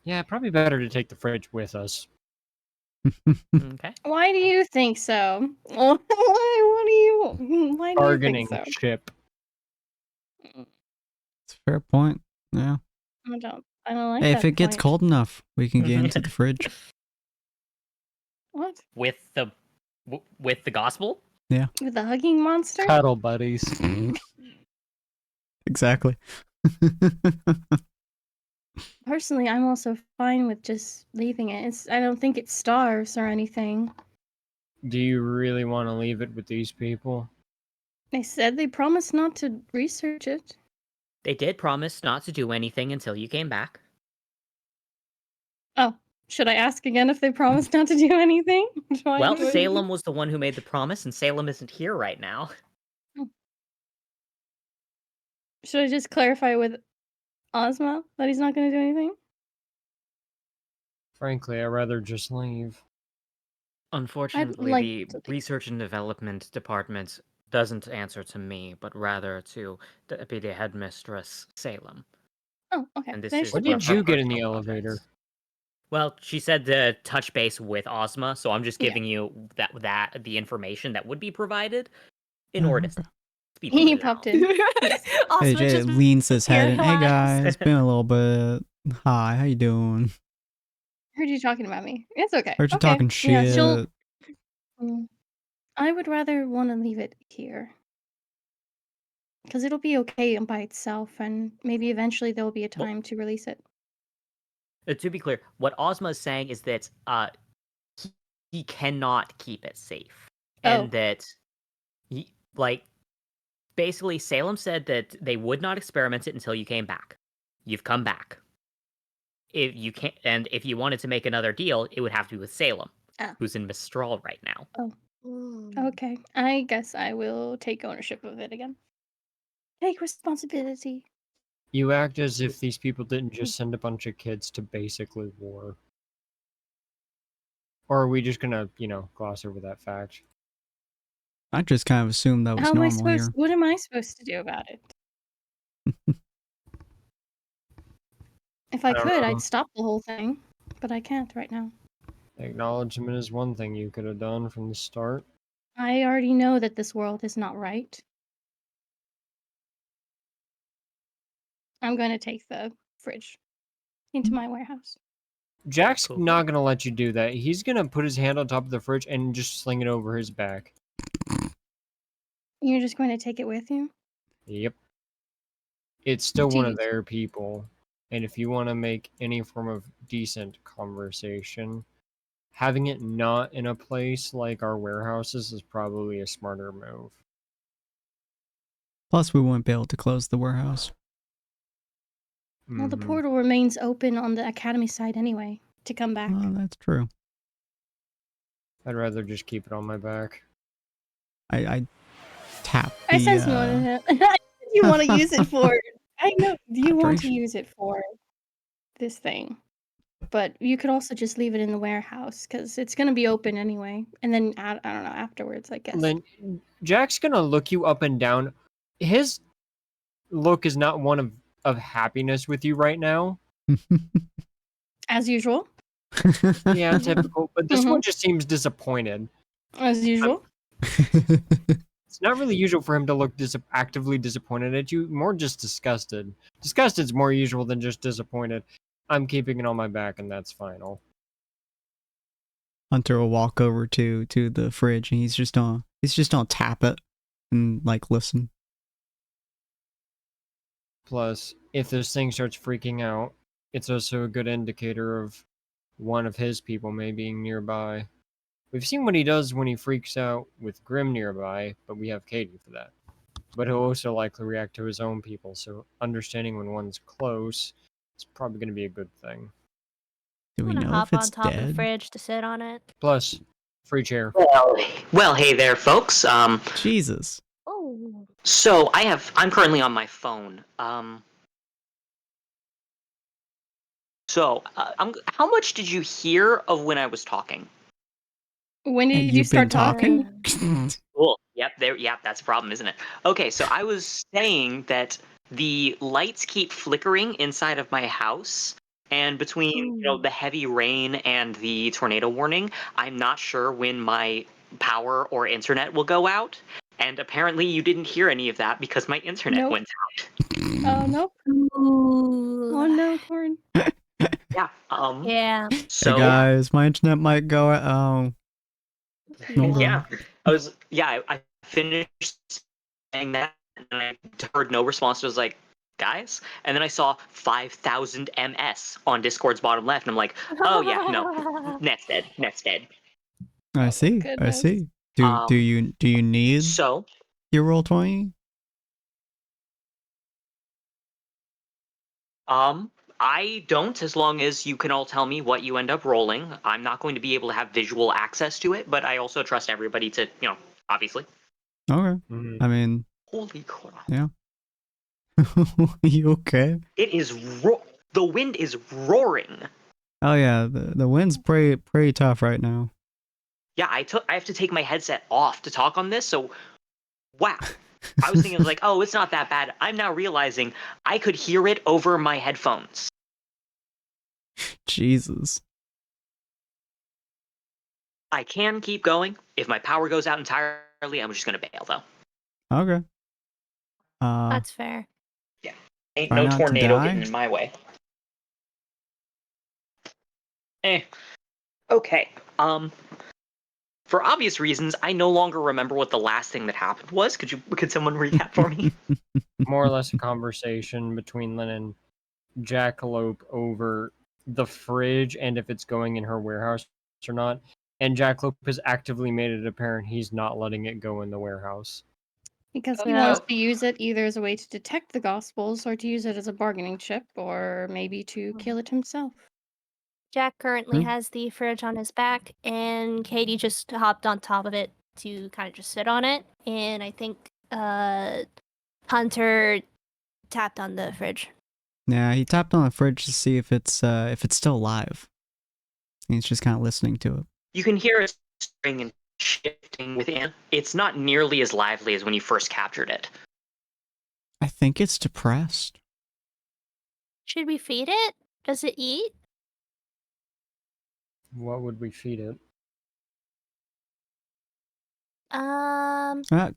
Yeah, probably better to take the fridge with us. Okay. Why do you think so? Why do you Bargaining think so? chip. It's a fair point. Yeah. I don't like Hey, that if it gets point. cold enough, we can get into the fridge. What? With the gospel? Yeah. With the hugging monster? Cuddle buddies. Exactly. Personally, I'm also fine with just leaving it. I don't think it starves or anything. Do you really want to leave it with these people? They said they promised not to research it. They did promise not to do anything until you came back. Oh, Should I ask again if they promised not to do anything? Well, Salem was the one who made the promise, and Salem isn't here right now. Should I just clarify with Ozma that he's not going to do anything? Frankly, I'd rather just leave. Unfortunately, like the to leave. research and development department doesn't answer to me, but rather to Deputy Headmistress Salem. Oh, okay. And this Then I is should When be did okay. you get in the personal elevator? projects. Well, she said to touch base with Ozma, so I'm just Yeah. giving you the information that would be provided in Oh, order okay. to speed He things popped along. in. Yes. Hey, Ozma Jay just leans his head in. Hey materialized. guys, it's been a little bit. Hi, how you doing? Heard you talking about me. It's okay. Heard you Okay. talking Yeah, shit. she'll. I would rather want to leave it here. Because it'll be okay by itself, and maybe eventually there will be a Well- time to release it. To be clear, what Ozma is saying is that he cannot keep it safe, and that basically Salem said that they would not experiment it until you came back. You've come back. If you can't, and if you wanted to make another deal, it would have to be with Salem, who's in Mistral right now. Okay. I guess I will take ownership of it again. Take responsibility. You act as if these people didn't just send a bunch of kids to basically war. Or are we just gonna, gloss over that fact? I just kind of assumed that was How am I normal here. supposed? What am I supposed to do about it? If I don't could, know. I'd stop the whole thing, but I can't right now. Acknowledgement is one thing you could have done from the start. I already know that this world is not right. I'm going to take the fridge into my warehouse. Jack's Cool. not gonna let you do that. He's gonna put his hand on top of the fridge and just sling it over his back. You're just going to take it with you? Yep. It's still one of Jeez. their people. And if you want to make any form of decent conversation, having it not in a place like our warehouses is probably a smarter move. Plus, we wouldn't be able to close the warehouse. Well, the Mhm. portal remains open on the academy side anyway, to come back. Oh, that's true. I'd rather just keep it on my back. I tap I the. sense you want to. You want to use it for. I know you want to Hydration. use it for this thing, but you could also just leave it in the warehouse because it's going to be open anyway. And then I don't know afterwards, I guess. Then Jack's gonna look you up and down. His look is not one of happiness with you right now. As usual. Yeah, typical. But this one just seems disappointed. As usual. It's not really usual for him to look actively disappointed at you, more just disgusted. Disgusted's more usual than just disappointed. I'm keeping it on my back, and that's final. Hunter will walk over to the fridge, and he's just on tap it and like listen. Plus, if this thing starts freaking out, it's also a good indicator of one of his people may being nearby. We've seen what he does when he freaks out with Grim nearby, but we have Katie for that. But he'll also likely react to his own people, so understanding when one's close is probably going to be a good thing. Do we I'm gonna know if hop on it's top of the dead? fridge to sit on it. Plus, free chair. Well, hey there, folks. Jesus. Oh. So I'm currently on my phone. How much did you hear of when I was talking? When Hey, did you you've been start talking? talking? Cool. Yep, that's a problem, isn't it? Okay, so I was saying that the lights keep flickering inside of my house, and between the heavy rain and the tornado warning, I'm not sure when my power or internet will go out. And apparently you didn't hear any of that because my internet Nope. went out. Oh, nope. Ooh. Oh, no, Corn. Yeah. Yeah. So Hey guys, my internet might go out. No yeah, I finished saying that, and I heard no response. I was like, guys, and then I saw 5,000 ms on Discord's bottom left, and I'm like, oh yeah, no, net's dead. I see. I goodness. see. Do you need So your Roll20? I don't, as long as you can all tell me what you end up rolling. I'm not going to be able to have visual access to it, but I also trust everybody to, obviously. Okay. I mean, Holy crap. yeah. You okay? It is the wind is roaring. Oh yeah, the wind's pretty tough right now. Yeah, I have to take my headset off to talk on this, so wow. I was thinking like, oh, it's not that bad. I'm now realizing I could hear it over my headphones. Jesus. I can keep going. If my power goes out entirely, I'm just gonna bail though. Okay. That's fair. Yeah. Ain't try no not to tornado die. getting in my way. Okay. For obvious reasons, I no longer remember what the last thing that happened was. Could someone recap for me? More or less a conversation between Lynn and Jackalope over the fridge and if it's going in her warehouse or not. And Jackalope has actively made it apparent he's not letting it go in the warehouse. Because he Yeah. wants to use it either as a way to detect the Gospels or to use it as a bargaining chip or maybe to kill it himself. Jack currently Hmm. has the fridge on his back, and Katie just hopped on top of it to kind of just sit on it. And I think Hunter tapped on the fridge. Yeah, he tapped on the fridge to see if it's still alive. He's just kind of listening to it. You can hear it stirring and shifting within. It's not nearly as lively as when you first captured it. I think it's depressed. Should we feed it? Does it eat? What would we feed it?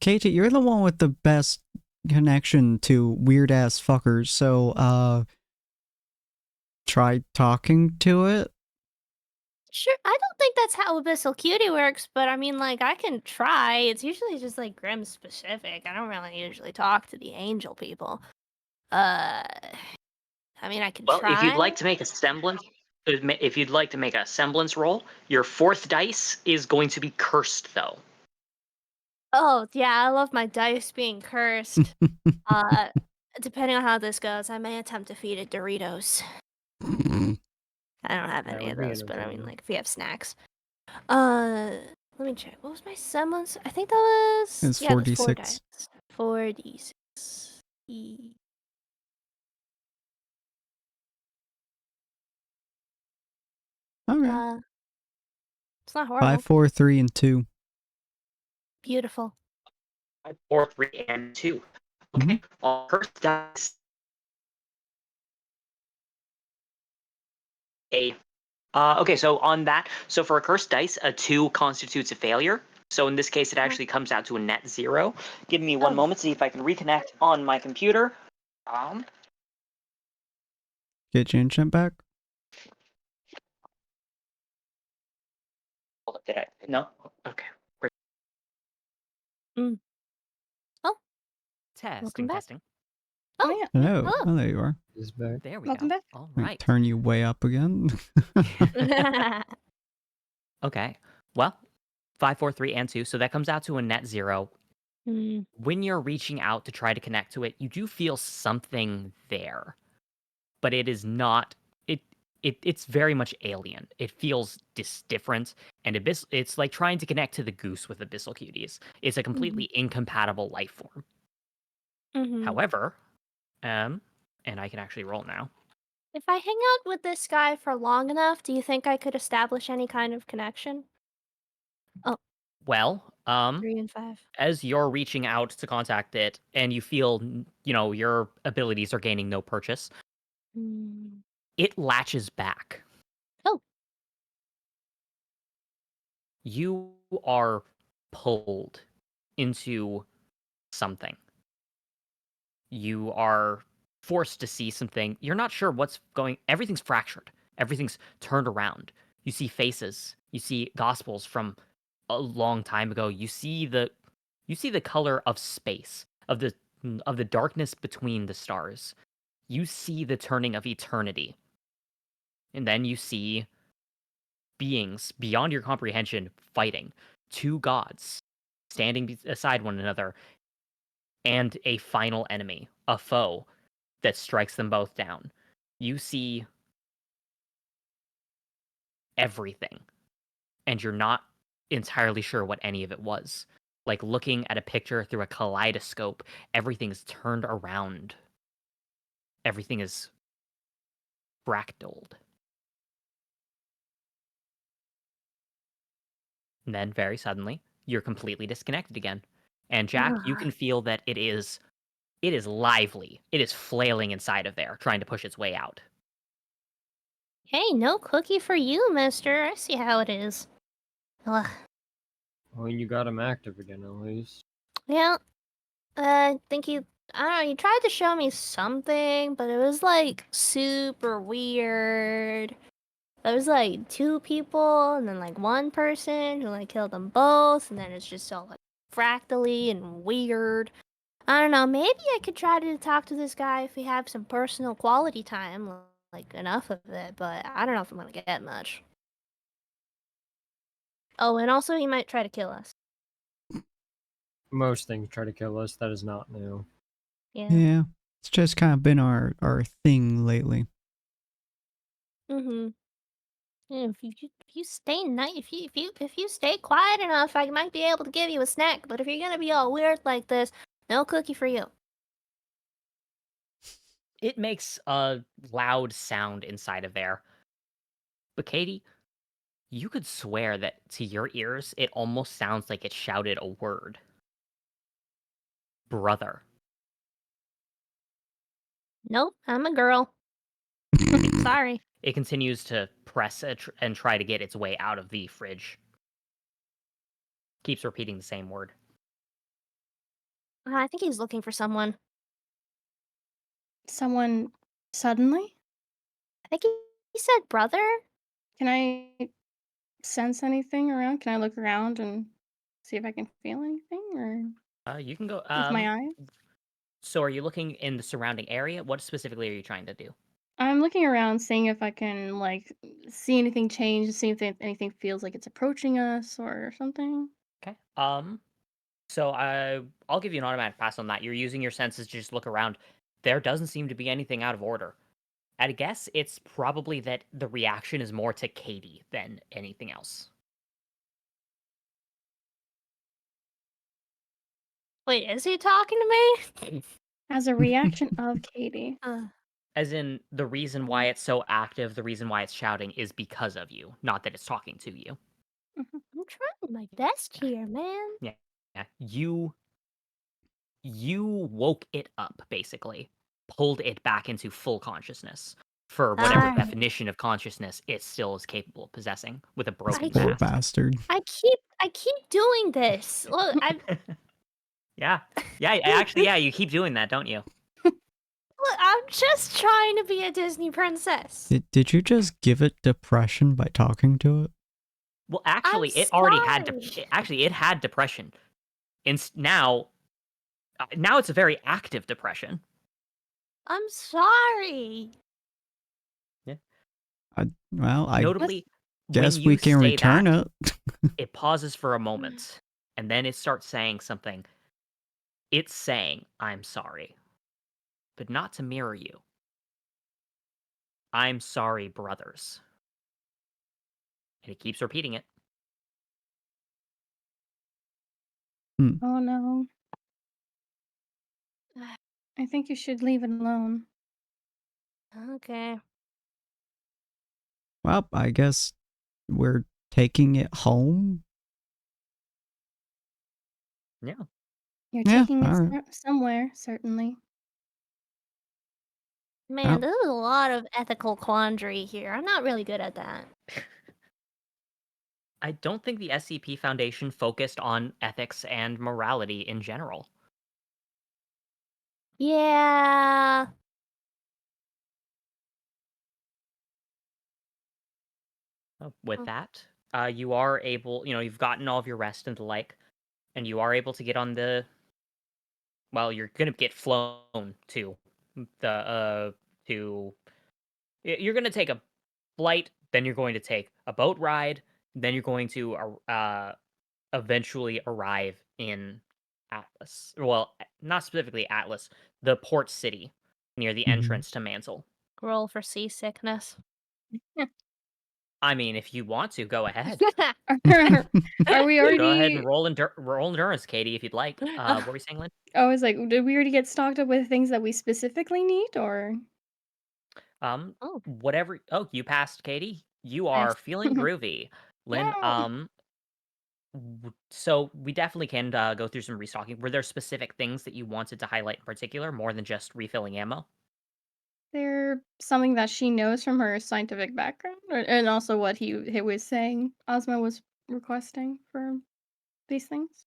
Katie, you're the one with the best connection to weird ass fuckers, so try talking to it. Sure. I don't think that's how Abyssal Cutie works, but I mean, like, I can try. It's usually just like Grim specific. I don't really usually talk to the angel people. I mean, I can Well, try. if you'd like to make a semblance roll, your fourth dice is going to be cursed, though. Oh, yeah, I love my dice being cursed. Depending on how this goes, I may attempt to feed it Doritos. I don't have That any would of be those, but I mean, entertaining. like, if we have snacks. Let me check. What was my semblance? I think that was... It's yeah, it was 4 4d6. dice. 4d6. Okay. It's not horrible. 5, 4, 3, and 2. Beautiful. 5, 4, 3, and 2. Okay. All cursed dice. Okay, so on that, so for a cursed dice, a 2 constitutes a failure. So in this case, it actually comes out to a net 0. Give me one moment to see if I can reconnect on my computer. Get your enchant back? Did I? No? Okay. Testing, back. testing. Oh, yeah. Hello. Hello. Oh, there you are. Is back. There we Welcome go. back. All Let me right. turn you way up again. Okay. Well, 5, 4, 3, and 2. So that comes out to a net 0. When you're reaching out to try to connect to it, you do feel something there, but it is not. It's very much alien. It feels different, and it's like trying to connect to the goose with Abyssal Cuties. It's a completely incompatible life form. However, and I can actually roll now. If I hang out with this guy for long enough, do you think I could establish any kind of connection? Well, 3 and 5. as you're reaching out to contact it, and you feel, your abilities are gaining no purchase, it latches back. Oh. You are pulled into something. You are forced to see something. You're not sure what's going. Everything's fractured. Everything's turned around. You see faces. You see gospels from a long time ago. You see the color of space, of the darkness between the stars. You see the turning of eternity. And then you see beings beyond your comprehension fighting. 2 gods standing beside one another, and a final enemy, a foe that strikes them both down. You see everything, and you're not entirely sure what any of it was. Like looking at a picture through a kaleidoscope, everything is turned around. Everything is fractaled. And then, very suddenly, you're completely disconnected again. And Jack, you can feel that it is lively. It is flailing inside of there, trying to push its way out. Hey, no cookie for you, mister. I see how it is. Ugh. Well, you got him active again, at least. Yeah, I think I don't know, he tried to show me something, but it was like super weird. There was like 2 people and then like 1 person who like killed them both, and then it's just all like fractally and weird. I don't know, maybe I could try to talk to this guy if we have some personal quality time, like enough of it, but I don't know if I'm gonna get much. Oh, and also he might try to kill us. Most things try to kill us. That is not new. Yeah. Yeah, it's just kind of been our thing lately. Mm-hmm. Yeah, if you stay if you stay quiet enough, I might be able to give you a snack. But if you're gonna be all weird like this, no cookie for you. It makes a loud sound inside of there. But Katie, you could swear that to your ears, it almost sounds like it shouted a word. Brother. Nope, I'm a girl. Sorry. It continues to press and try to get its way out of the fridge. Keeps repeating the same word. I think he's looking for someone. Someone suddenly? I think he said brother. Can I sense anything around? Can I look around and see if I can feel anything, or You can go. with my eyes? So, are you looking in the surrounding area? What specifically are you trying to do? I'm looking around, seeing if I can like see anything change, see if anything feels like it's approaching us or something. Okay. So I'll give you an automatic pass on that. You're using your senses to just look around. There doesn't seem to be anything out of order. I'd guess it's probably that the reaction is more to Katie than anything else. Wait, is he talking to me? As a reaction of Katie. As in, the reason why it's so active, the reason why it's shouting is because of you, not that it's talking to you. Mhm. I'm trying my best here, man. Yeah. You woke it up, basically. Pulled it back into full consciousness. For whatever Alright. definition of consciousness it still is capable of possessing with a broken Poor past. bastard. I keep doing this. Look, Yeah. Yeah, you keep doing that, don't you? look, I'm just trying to be a Disney princess. Did you just give it depression by talking to it? Well, actually, I'm it already had sorry. it had depression. Now it's a very active depression. I'm sorry. Well, I Notably, guess when we you can say return that, it. it pauses for a moment, and then it starts saying something. It's saying, "I'm sorry," but not to mirror you. "I'm sorry, brothers." And it keeps repeating it. Oh no. I think you should leave it alone. Okay. Well, I guess we're taking it home. Yeah. You're Yeah, taking it alright. somewhere, certainly. Man, there's a lot of ethical quandary here. I'm not really good at that. I don't think the SCP Foundation focused on ethics and morality in general. Yeah. With that, you are able, you've gotten all of your rest and the like, and you are able to get on the. Well, you're gonna get flown to to. You're gonna take a flight, then you're going to take a boat ride, then you're going to eventually arrive in Atlas. Well, not specifically Atlas, the port city near the Mhm. entrance to Mansell. Roll for seasickness. I mean, if you want to, go ahead. Are we already? Go ahead and roll endurance, Katie, if you'd like. What were you saying, Lynn? I was like, did we already get stocked up with things that we specifically need, or? Oh. Whatever. Oh, you passed, Katie. You are Nice. feeling groovy, Lynn. Yay! So we definitely can go through some restocking. Were there specific things that you wanted to highlight in particular, more than just refilling ammo? There something that she knows from her scientific background, and also what he was saying. Ozma was requesting for these things,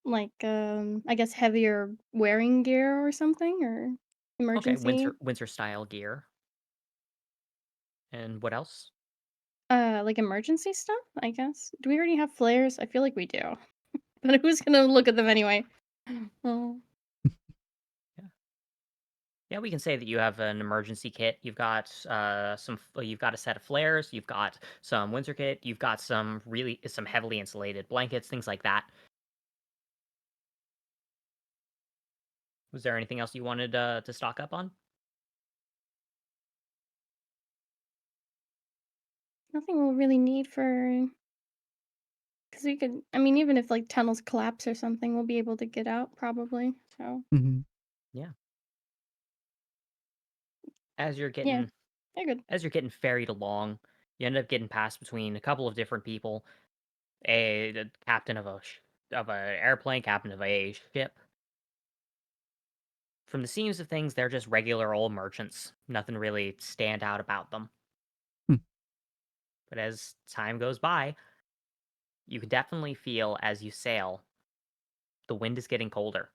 like I guess heavier wearing gear or something, or Okay, emergency. winter style gear. And what else? Like emergency stuff, I guess. Do we already have flares? I feel like we do. But who's gonna look at them anyway? Oh. Yeah, we can say that you have an emergency kit. You've got you've got a set of flares. You've got some winter kit. You've got some heavily insulated blankets, things like that. Was there anything else you wanted to stock up on? Nothing we'll really need for, because we could. I mean, even if like tunnels collapse or something, we'll be able to get out probably. So Mhm. Yeah. As you're yeah, getting they're good. ferried along, you end up getting passed between a couple of different people. The captain of a airplane, captain of a ship. From the seams of things, they're just regular old merchants. Nothing really stand out about them. Hmm. But as time goes by, you can definitely feel as you sail, the wind is getting colder.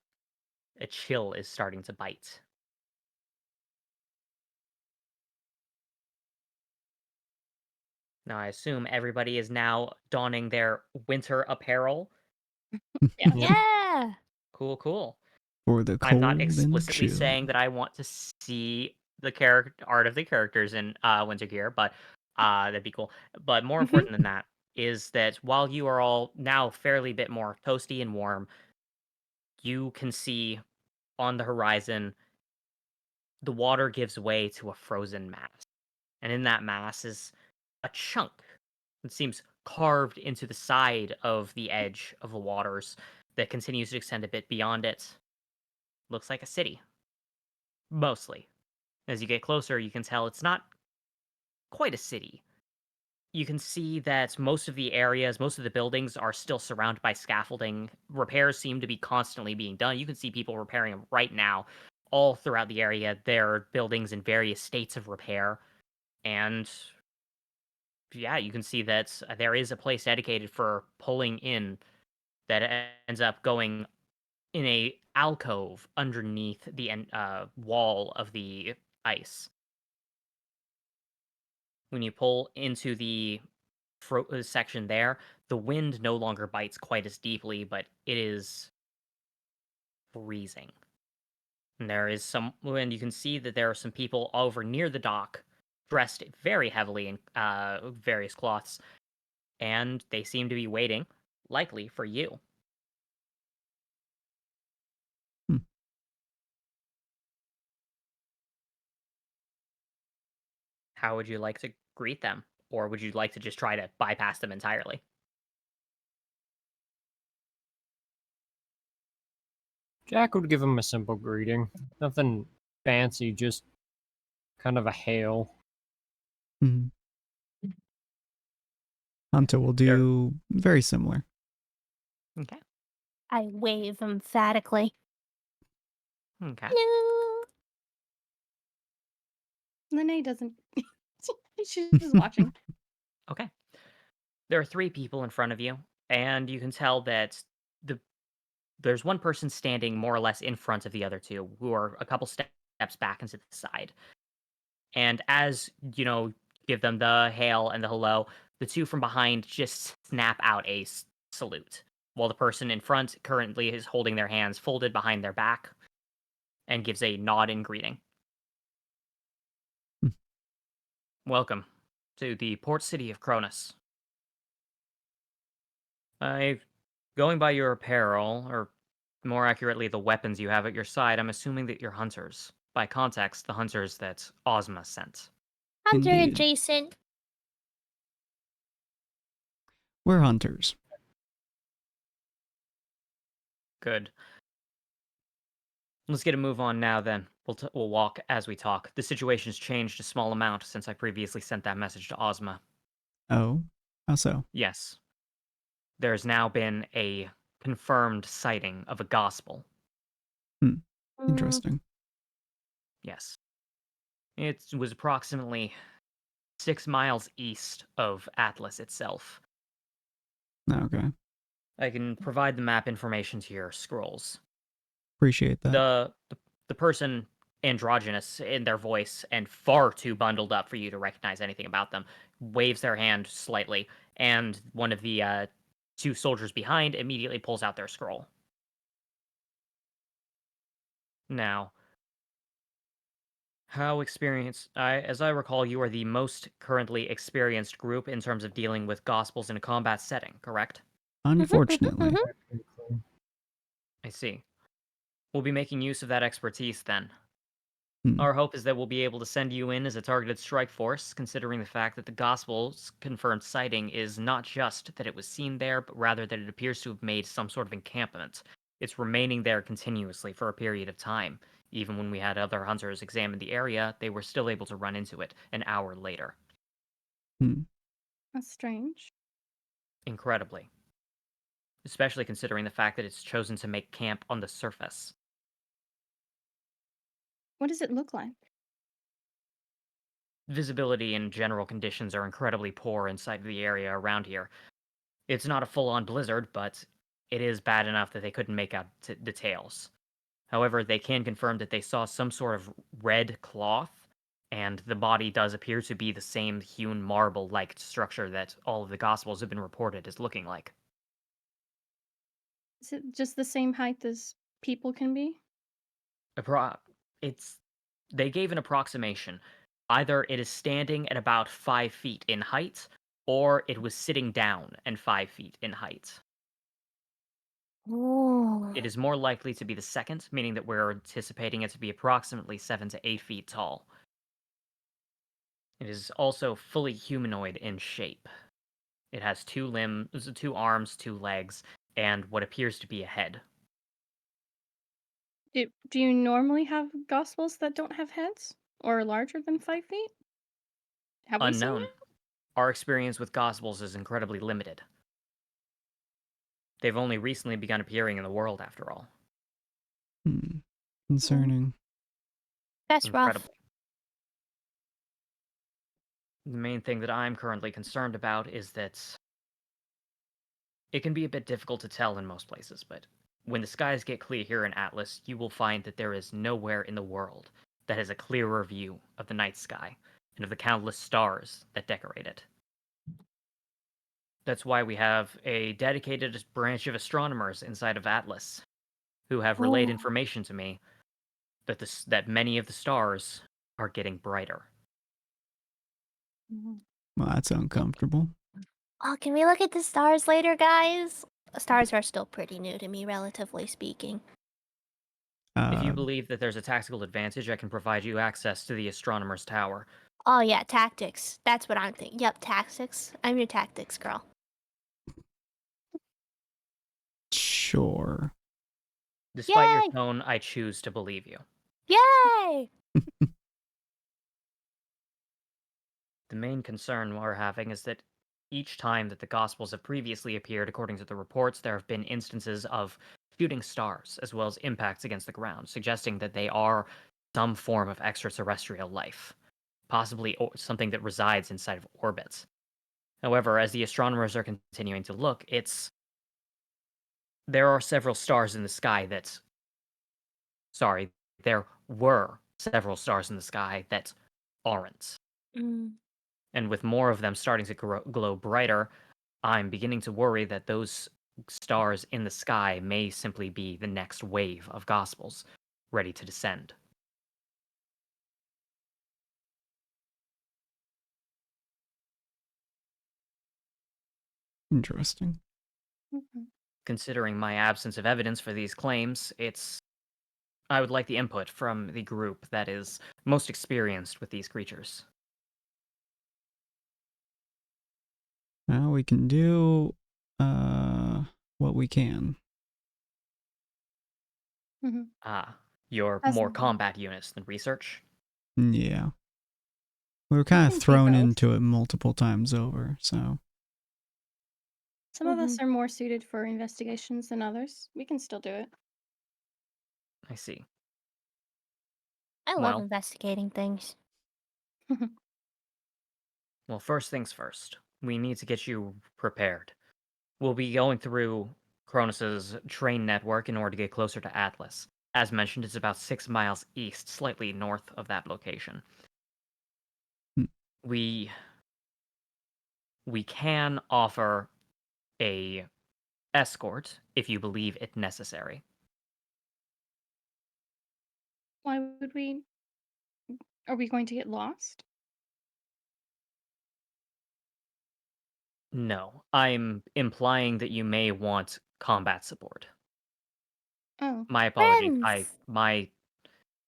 A chill is starting to bite. Now, I assume everybody is now donning their winter apparel. Yeah. Yep. Yeah. Cool, cool. For the I'm not cold and explicitly chill. saying that I want to see the art of the characters in winter gear, but that'd be cool. But more important than that is that while you are all now fairly bit more toasty and warm, you can see on the horizon the water gives way to a frozen mass. And in that mass is a chunk that seems carved into the side of the edge of the waters that continues to extend a bit beyond it. Looks like a city. Mostly. As you get closer, you can tell it's not quite a city. You can see that most of the areas, most of the buildings are still surrounded by scaffolding. Repairs seem to be constantly being done. You can see people repairing them right now. All throughout the area, there are buildings in various states of repair. And yeah, you can see that there is a place dedicated for pulling in that ends up going in a alcove underneath the wall of the ice. When you pull into the section there, the wind no longer bites quite as deeply, but it is freezing. And you can see that there are some people over near the dock, dressed very heavily in various cloths, and they seem to be waiting, likely for you. Hmm. How would you like to greet them? Or would you like to just try to bypass them entirely? Jack would give him a simple greeting. Nothing fancy, just kind of a hail. Mhm. Hunter will Sure. do very similar. Okay. I wave emphatically. Okay. No. Lene doesn't. She's just watching. Okay. There are three people in front of you, and you can tell that there's one person standing more or less in front of the other two, who are a couple steps back and to the side. And as give them the hail and the hello, the two from behind just snap out a salute, while the person in front currently is holding their hands folded behind their back and gives a nod in greeting. Hmm. Welcome to the port city of Cronus. Going by your apparel, or more accurately, the weapons you have at your side, I'm assuming that you're hunters by context, the hunters that Ozma sent. Hunter Indeed. adjacent. We're hunters. Good. Let's get a move on now then. We'll walk as we talk. The situation's changed a small amount since I previously sent that message to Ozma. Oh, how so? Yes. There's now been a confirmed sighting of a gospel. Interesting. Yes. It was approximately 6 miles east of Atlas itself. Okay. I can provide the map information to your scrolls. Appreciate that. The person androgynous in their voice and far too bundled up for you to recognize anything about them waves their hand slightly, and one of the two soldiers behind immediately pulls out their scroll. Now, how experienced? As I recall, you are the most currently experienced group in terms of dealing with gospels in a combat setting, correct? Unfortunately. I see. We'll be making use of that expertise then. Hmm. Our hope is that we'll be able to send you in as a targeted strike force, considering the fact that the Gospel's confirmed sighting is not just that it was seen there, but rather that it appears to have made some sort of encampment. It's remaining there continuously for a period of time. Even when we had other hunters examine the area, they were still able to run into it an hour later. That's strange. Incredibly. Especially considering the fact that it's chosen to make camp on the surface. What does it look like? Visibility and general conditions are incredibly poor inside the area around here. It's not a full-on blizzard, but it is bad enough that they couldn't make out details. However, they can confirm that they saw some sort of red cloth, and the body does appear to be the same hewn marble-like structure that all of the Gospels have been reported as looking like. Is it just the same height as people can be? They gave an approximation. Either it is standing at about 5 feet in height, or it was sitting down and 5 feet in height. Oh. It is more likely to be the second, meaning that we're anticipating it to be approximately 7 to 8 feet tall. It is also fully humanoid in shape. It has 2 limbs, 2 arms, 2 legs, and what appears to be a head. Do you normally have gospels that don't have heads or are larger than 5 feet? Have we seen Unknown. it? Our experience with Gospels is incredibly limited. They've only recently begun appearing in the world, after all. Concerning. That's rough. Incredibly. The main thing that I'm currently concerned about is that it can be a bit difficult to tell in most places, but when the skies get clear here in Atlas, you will find that there is nowhere in the world that has a clearer view of the night sky and of the countless stars that decorate it. That's why we have a dedicated branch of astronomers inside of Atlas who have relayed Oh. information to me that many of the stars are getting brighter. Mhm. Well, that's uncomfortable. Oh, can we look at the stars later, guys? Stars are still pretty new to me, relatively speaking. If you Uh, believe that there's a tactical advantage, I can provide you access to the astronomer's tower. Oh yeah, tactics. That's what I'm thinking. Yep, tactics. I'm your tactics girl. sure. Despite your Yay! tone, I choose to believe you. Yay! The main concern we're having is that each time that the Gospels have previously appeared, according to the reports, there have been instances of shooting stars, as well as impacts against the ground, suggesting that they are some form of extraterrestrial life, possibly something that resides inside of orbits. However, as the astronomers are continuing to look, there are several stars in the sky that... Sorry, there were several stars in the sky that aren't. Mm. And with more of them starting to glow brighter, I'm beginning to worry that those stars in the sky may simply be the next wave of Gospels ready to descend. Interesting. Mhm. Considering my absence of evidence for these claims, it's I would like the input from the group that is most experienced with these creatures. Well, we can do what we can. You're As more in- combat units than research. Yeah. We were kind can of do thrown both. into it multiple times over, so. Some of us are more suited for investigations than others. We can still do it. I see. I love Well- investigating things. Well, first things first. We need to get you prepared. We'll be going through Cronus's train network in order to get closer to Atlas. As mentioned, it's about 6 miles east, slightly north of that location. Hmm. We can offer a escort if you believe it necessary. Why would we? Are we going to get lost? No, I'm implying that you may want combat support. Oh, My apologies. Friends!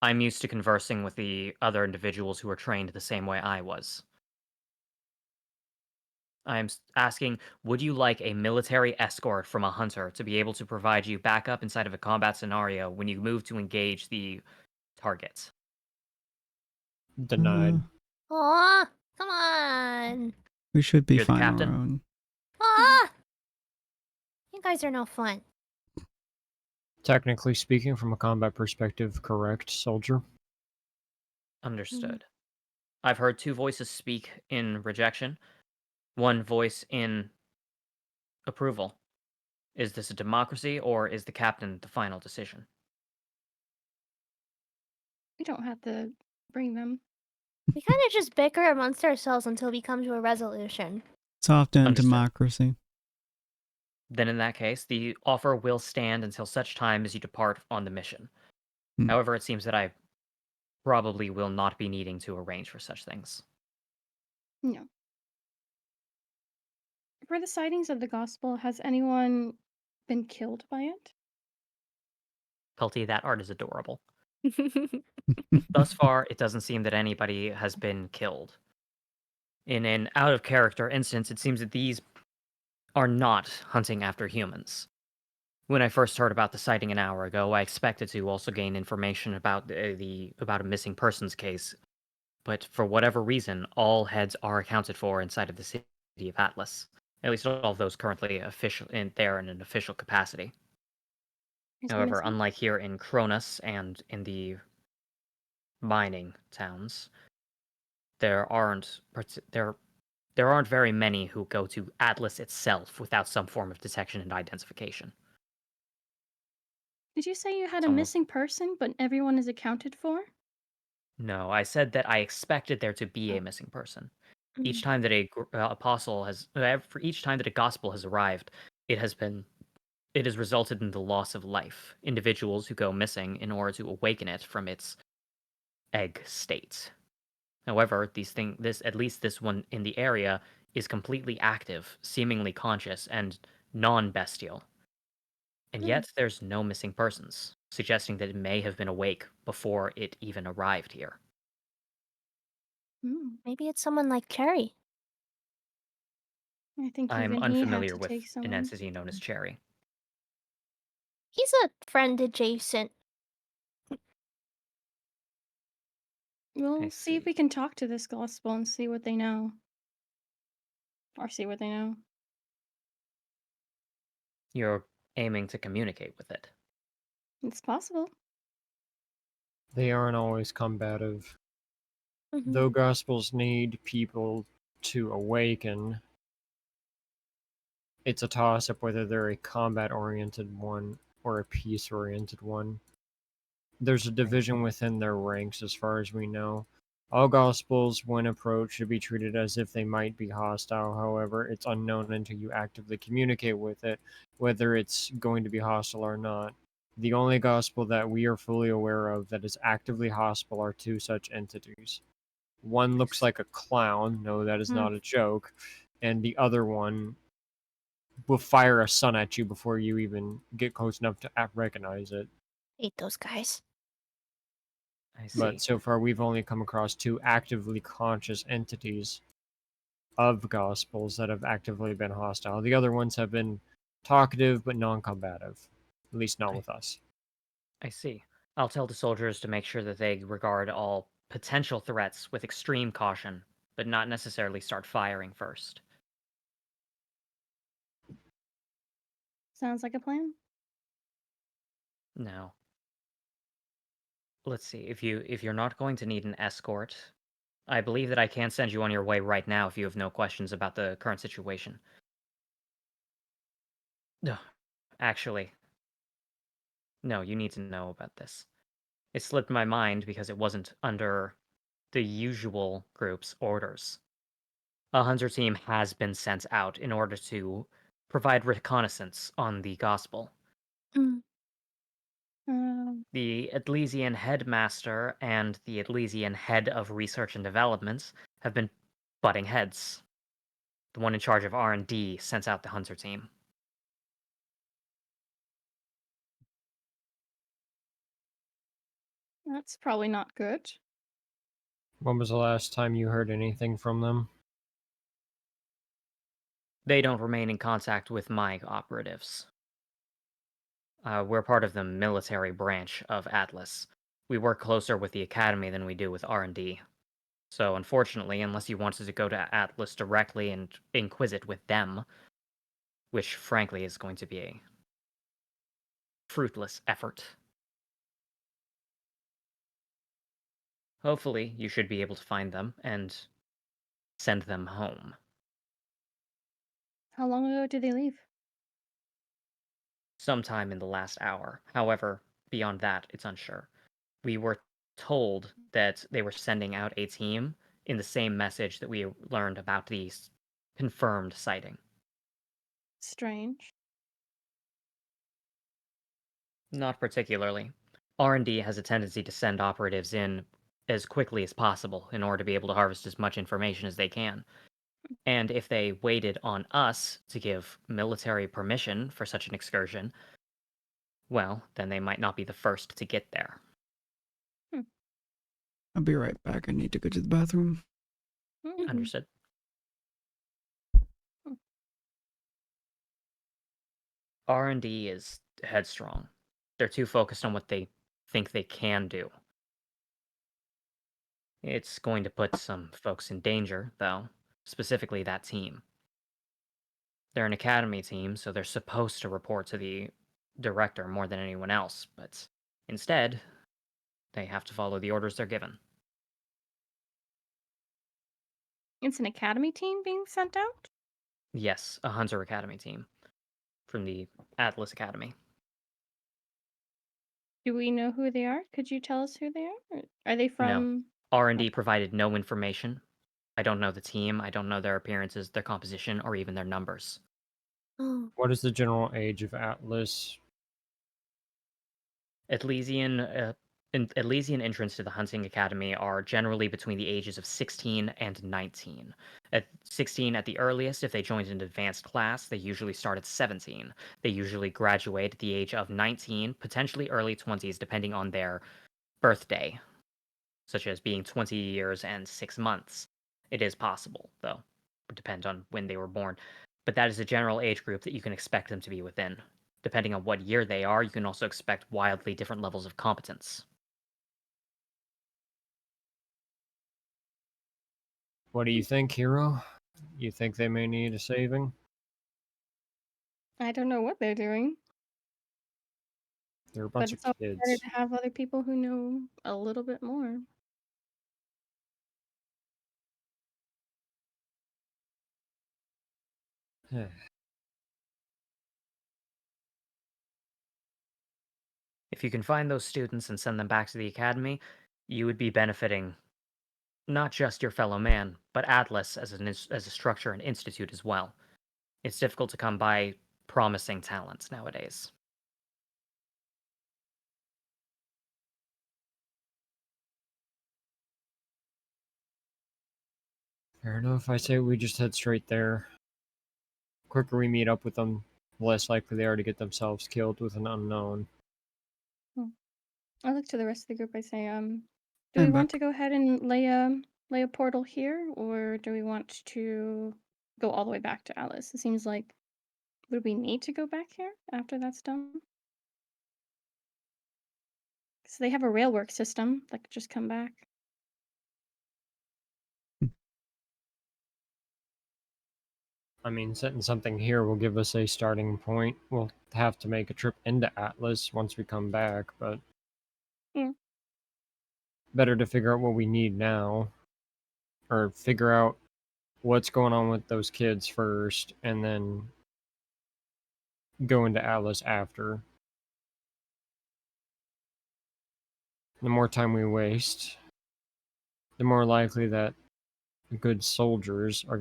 I'm used to conversing with the other individuals who are trained the same way I was. I'm asking, would you like a military escort from a hunter to be able to provide you backup inside of a combat scenario when you move to engage the targets? Denied. Aw, come on. We should be You're the fine on our captain? own. Ah! You guys are no fun. Technically speaking, from a combat perspective, correct, soldier. Understood. I've heard two voices speak in rejection, one voice in approval. Is this a democracy, or is the captain the final decision? we don't have to bring them. We kind of just bicker amongst ourselves until we come to a resolution. It's often Understood. democracy. Then in that case, the offer will stand until such time as you depart on the mission. Hmm. However, it seems that I probably will not be needing to arrange for such things. No. For the sightings of the gospel, has anyone been killed by it? Pelty, that art is adorable. Thus far, it doesn't seem that anybody has been killed. In an out-of-character instance, it seems that these are not hunting after humans. When I first heard about the sighting an hour ago, I expected to also gain information about about a missing persons case, but for whatever reason, all heads are accounted for inside of the city of Atlas. At least all of those currently there in an official capacity. Who's However, missing? unlike here in Cronus and in the mining towns, there aren't very many who go to Atlas itself without some form of detection and identification. Did you say you had It's a almost- missing person, but everyone is accounted for? No, I said that I expected there to be a missing person. Each time that for each time that a gospel has arrived, it has resulted in the loss of life. Individuals who go missing in order to awaken it from its egg state. However, at least this one in the area is completely active, seemingly conscious, and non-bestial. And yet there's no missing persons, suggesting that it may have been awake before it even arrived here. Maybe it's someone like Cherry. I think I'm even he had unfamiliar to with take an someone. entity known as Cherry. He's a friend adjacent. We'll see if we can talk to this gospel and see what they know. Or see what they know. You're aiming to communicate with it. It's possible. They aren't always combative. Mhm. Though gospels need people to awaken, it's a toss-up whether they're a combat-oriented one or a peace-oriented one. There's a division within their ranks as far as we know. All gospels, when approached, should be treated as if they might be hostile. However, it's unknown until you actively communicate with it, whether it's going to be hostile or not. The only gospel that we are fully aware of that is actively hostile are two such entities. One looks like a clown, no, that is not a joke, and the other one will fire a sun at you before you even get close enough to recognize it. Hate those guys. I see. But so far, we've only come across 2 actively conscious entities of Gospels that have actively been hostile. The other ones have been talkative but non-combative, at least not with us. I see. I'll tell the soldiers to make sure that they regard all potential threats with extreme caution, but not necessarily start firing first. Sounds like a plan. No. Let's see. If you're not going to need an escort, I believe that I can send you on your way right now if you have no questions about the current situation. No, actually, no, you need to know about this. It slipped my mind because it wasn't under the usual group's orders. A hunter team has been sent out in order to provide reconnaissance on the gospel. Mm. The Atlesian headmaster and the Atlesian head of research and development have been butting heads. The one in charge of R&D sent out the hunter team. That's probably not good. When was the last time you heard anything from them? They don't remain in contact with my operatives. We're part of the military branch of Atlas. We work closer with the Academy than we do with R&D. So unfortunately, unless you wanted to go to Atlas directly and inquisit with them, which frankly is going to be a fruitless effort. Hopefully, you should be able to find them and send them home. How long ago did they leave? Sometime in the last hour. However, beyond that, it's unsure. We were told that they were sending out a team in the same message that we learned about the confirmed sighting. Strange. Not particularly. R&D has a tendency to send operatives in as quickly as possible in order to be able to harvest as much information as they can. And if they waited on us to give military permission for such an excursion, well, then they might not be the first to get there. I'll be right back. I need to go to the bathroom. Mhm. Understood. R&D is headstrong. They're too focused on what they think they can do. It's going to put some folks in danger, though, specifically that team. They're an academy team, so they're supposed to report to the director more than anyone else, but instead, they have to follow the orders they're given. It's an academy team being sent out? Yes, a Hunter Academy team from the Atlas Academy. Do we know who they are? Could you tell us who they are? Are they from... R&D provided no information. I don't know the team, I don't know their appearances, their composition, or even their numbers. Oh. What is the general age of Atlas? Atlesian entrants to the Hunting Academy are generally between the ages of 16 and 19. At 16 at the earliest, if they joined an advanced class, they usually start at 17. They usually graduate at the age of 19, potentially early 20s, depending on their birthday, such as being 20 years and 6 months. It is possible, though. It depends on when they were born. But that is a general age group that you can expect them to be within. Depending on what year they are, you can also expect wildly different levels of competence. What do you think, Hero? You think they may need a saving? I don't know what they're doing, They're a but bunch it's of always better kids. to have other people who know a little bit more. If you can find those students and send them back to the academy, you would be benefiting not just your fellow man, but Atlas as a structure and institute as well. It's difficult to come by promising talents nowadays. Fair enough. I say we just head straight there. The quicker we meet up with them, the less likely they are to get themselves killed with an unknown. I look to the rest of the group. I say, Do we I'm want back. to go ahead and lay a portal here, or do we want to go all the way back to Alice? It seems like would we need to go back here after that's done? Because they have a railwork system that could just come back. I mean, setting something here will give us a starting point. We'll have to make a trip into Atlas once we come back, but Yeah. better to figure out what we need now, or figure out what's going on with those kids first, and then go into Atlas after. The more time we waste, the more likely that good soldiers are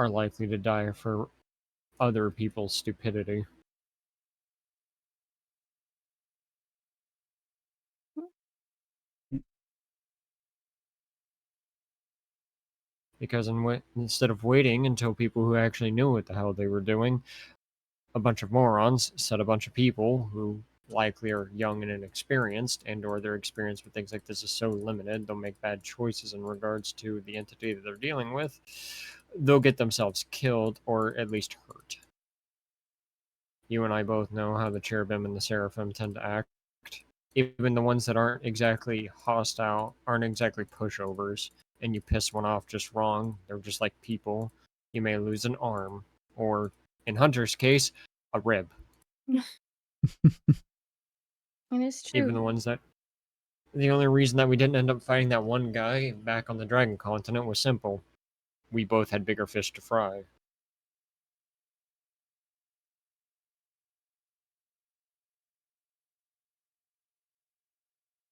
likely to die for other people's stupidity. Because instead of waiting until people who actually knew what the hell they were doing, a bunch of morons set a bunch of people who likely are young and inexperienced, and or their experience with things like this is so limited, they'll make bad choices in regards to the entity that they're dealing with. They'll get themselves killed or at least hurt. You and I both know how the cherubim and the seraphim tend to act. Even the ones that aren't exactly hostile aren't exactly pushovers, and you piss one off just wrong. They're just like people. You may lose an arm, or in Hunter's case, a rib. It is true. Even the ones that. The only reason that we didn't end up fighting that one guy back on the Dragon Continent was simple. We both had bigger fish to fry.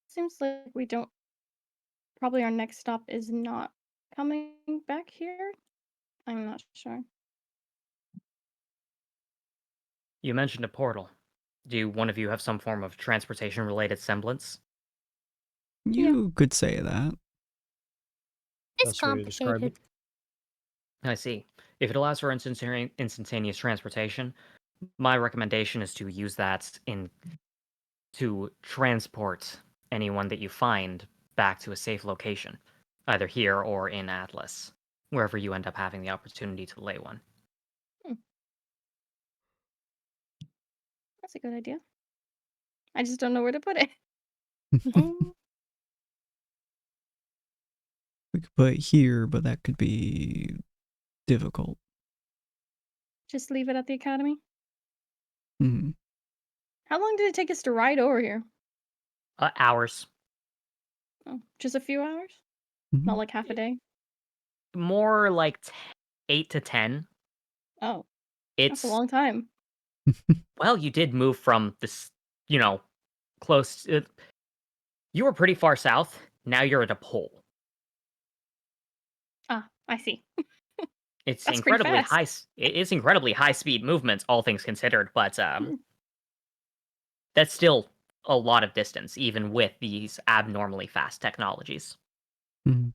Seems like we don't. Probably our next stop is not coming back here. I'm not sure. You mentioned a portal. Do one of you have some form of transportation-related semblance? You could say that. It's Best way to describe complicated. it. I see. If it allows for instantaneous transportation, my recommendation is to use that to transport anyone that you find back to a safe location, either here or in Atlas, wherever you end up having the opportunity to lay one. That's a good idea. I just don't know where to put it. We could put it here, but that could be difficult. Just leave it at the academy. Hmm. How long did it take us to ride over here? Hours. Oh, just a few hours? Mhm. Not like half a day? More like 8 to 10. Oh, that's It's a long time. well, you did move from this, close. You were pretty far south. Now you're at a pole. Ah, I see. It's That's pretty incredibly fast. It's incredibly high speed movements, all things considered, but Mm. that's still a lot of distance, even with these abnormally fast technologies. Mhm.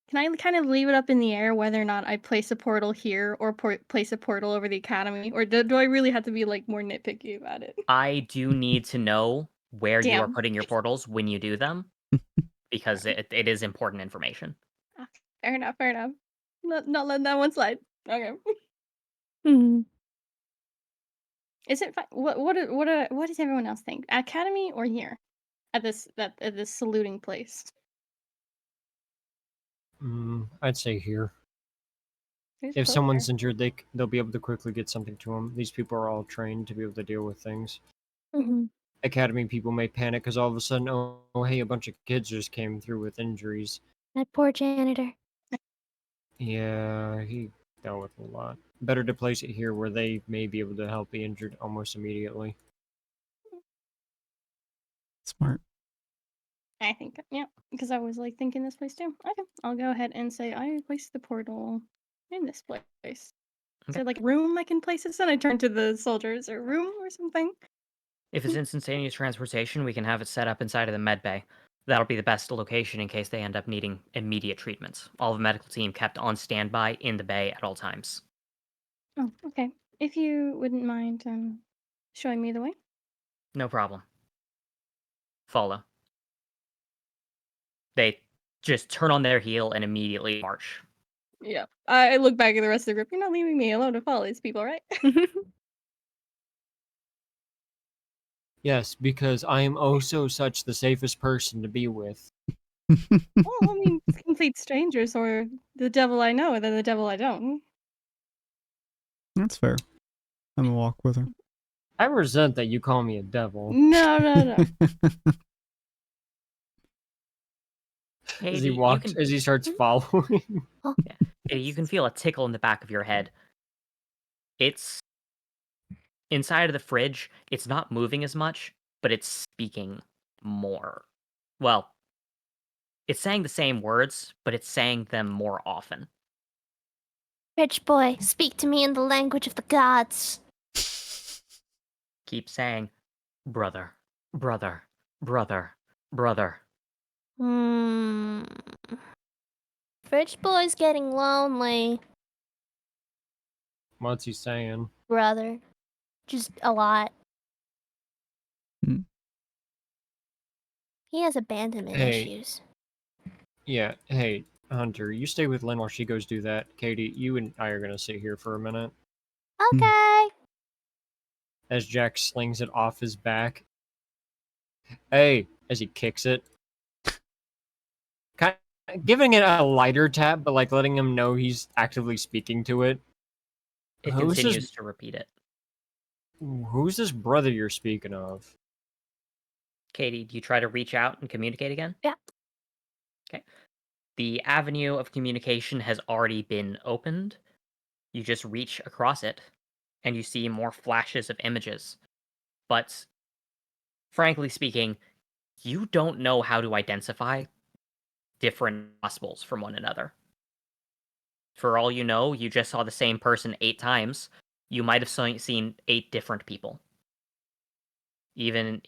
Can I kind of leave it up in the air whether or not I place a portal here or place a portal over the academy? Or do I really have to be like more nitpicky about it? I do need to know where you are Damn. putting your portals when you do them, because it is important information. Ah, fair enough, fair enough. Not letting that one slide. Okay. Hmm. Is it what does everyone else think? Academy or here? At this saluting place. I'd say here. Who's If closer? someone's injured, they'll be able to quickly get something to them. These people are all trained to be able to deal with things. Hmm. Academy people may panic because all of a sudden, oh, hey, a bunch of kids just came through with injuries. That poor janitor. Yeah, he dealt with a lot. Better to place it here where they may be able to help the injured almost immediately. Smart. I think, yeah, because I was like thinking this place too. Okay, I'll go ahead and say I place the portal in this place. Is Okay. there like room I can place this in? I turn to the soldiers or room or something. If it's instantaneous transportation, we can have it set up inside of the med bay. That'll be the best location in case they end up needing immediate treatments. All the medical team kept on standby in the bay at all times. Oh, okay. If you wouldn't mind showing me the way. No problem. follow. They just turn on their heel and immediately march. Yeah. I look back at the rest of the group. You're not leaving me alone to follow these people, right? Yes, because I am oh so such the safest person to be with. Well, I mean, complete strangers or the devil I know and then the devil I don't. That's fair. I'm gonna walk with her. I resent that you call me a devil. No. As he Katie, walks, as he starts following. Katie, you can feel a tickle in the back of your head. It's inside of the fridge. It's not moving as much, but it's speaking more. Well, it's saying the same words, but it's saying them more often. Rich boy, speak to me in the language of the gods. Keep saying, brother, brother, brother, brother. Rich boy's getting lonely, What's he saying? brother. Just a lot. Hmm. He has abandonment Hey. issues. Yeah, hey, Hunter, you stay with Lynn while she goes do that. Katie, you and I are gonna sit here for a minute. Okay. As Jack slings it off his back. Hey, as he kicks it. Kind of giving it a lighter tap, but like letting him know he's actively speaking to it. It Who's continues to repeat it. Who's this brother you're speaking of? Katie, do you try to reach out and communicate again? Yeah. Okay. The avenue of communication has already been opened. You just reach across it, and you see more flashes of images. But, frankly speaking, you don't know how to identify different gospels from one another. For all you know, you just saw the same person 8 times. You might have seen 8 different people. Even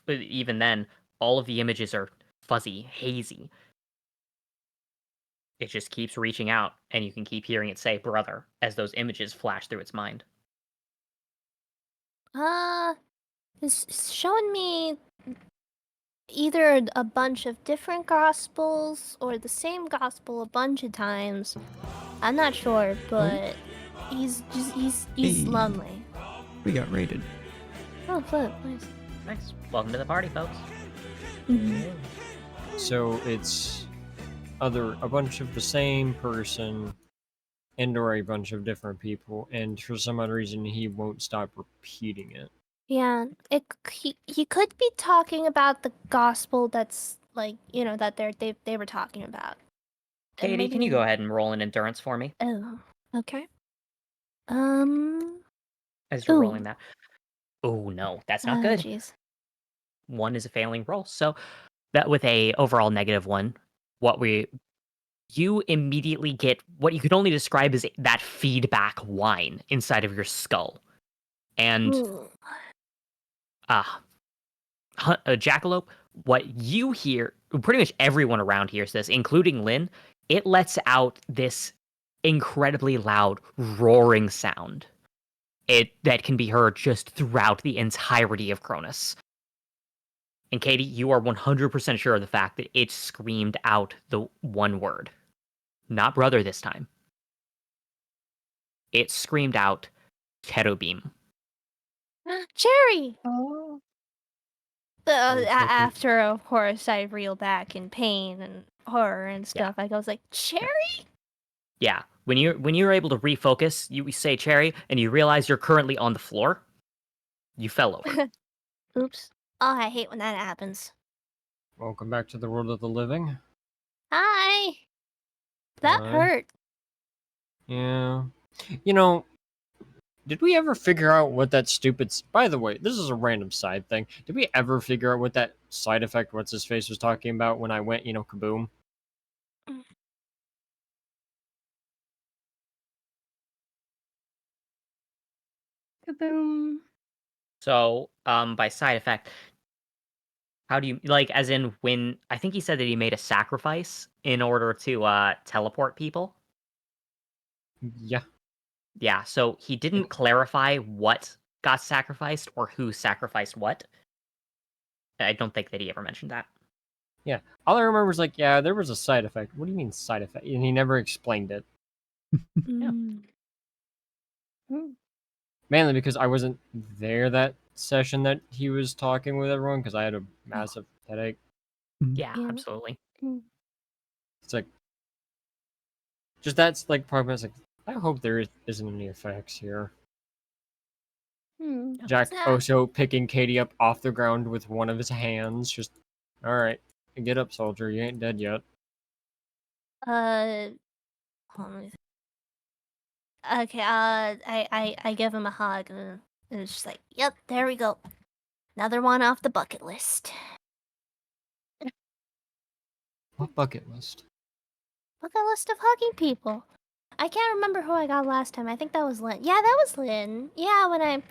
then, all of the images are fuzzy, hazy. It just keeps reaching out, and you can keep hearing it say brother as those images flash through its mind. It's showing me either a bunch of different gospels or the same gospel a bunch of times. I'm not sure, but he's Hey. lonely. We got raided. Oh, flip, nice. Nice. Welcome to the party, folks. So it's either a bunch of the same person and or a bunch of different people, and for some odd reason he won't stop repeating it. Yeah, he could be talking about the gospel that's like, you know, that they were talking about. And Katie, can you maybe- go ahead and roll an endurance for me Oh, okay. as you're Ooh. rolling that? Oh no, that's not good. Jeez. 1 is a failing roll. So that with a overall -1, you immediately get what you could only describe as that feedback whine inside of your skull. And Ooh. Jackalope, what you hear, pretty much everyone around hears this, including Lynn, it lets out this incredibly loud roaring sound. That can be heard just throughout the entirety of Cronus. And Katie, you are 100% sure of the fact that it screamed out the one word. Not brother this time. It screamed out cherubim. Cherry! Oh. After, of course, I reel back in pain and horror and stuff. I goes like, Cherry? Yeah. When you're able to refocus, you say cherry, and you realize you're currently on the floor. You fell over. Oops. Oh, I hate when that happens. Welcome back to the world of the living. Hi! That Hi. hurt. Yeah. You know, did we ever figure out what that stupid... By the way, this is a random side thing. Did we ever figure out what that side effect What's-His-Face was talking about when I went, kaboom? Kaboom. So, by side effect, how do you as in when I think he said that he made a sacrifice in order to teleport people? Yeah. Yeah, so he didn't clarify what got sacrificed or who sacrificed what. I don't think that he ever mentioned that. Yeah. All I remember is like, yeah, there was a side effect. What do you mean side effect? And he never explained it. Yeah. Mm. Mainly because I wasn't there that session that he was talking with everyone because I had a massive headache. Yeah, Yeah. absolutely. It's like, just that's like probably like, I hope there isn't any effects here. Hmm. Jack that? Oso picking Katie up off the ground with one of his hands. Just, all right, get up, soldier. You ain't dead yet. Hold on, let me think. Okay, I give him a hug and it's just like, yep, there we go. Another one off the bucket list. What bucket list? Bucket list of hugging people. I can't remember who I got last time. I think that was Lynn. Yeah, that was Lynn. Yeah, when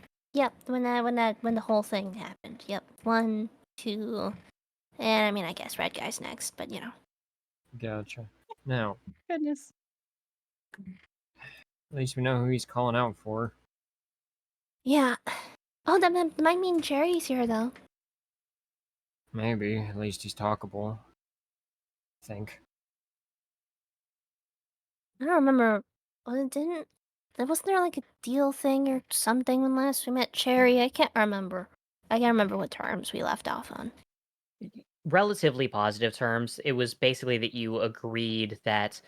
the whole thing happened. Yep, 1, 2, and I mean, I guess Red Guy's next, but you know. Gotcha. Now, Goodness. at least we know who he's calling out for. Yeah. Oh, that might mean Jerry's here though. Maybe. At least he's talkable. I think. I don't remember. Wasn't there like a deal thing or something when last we met Cherry? I can't remember. I can't remember what terms we left off on. Relatively positive terms. It was basically that you agreed that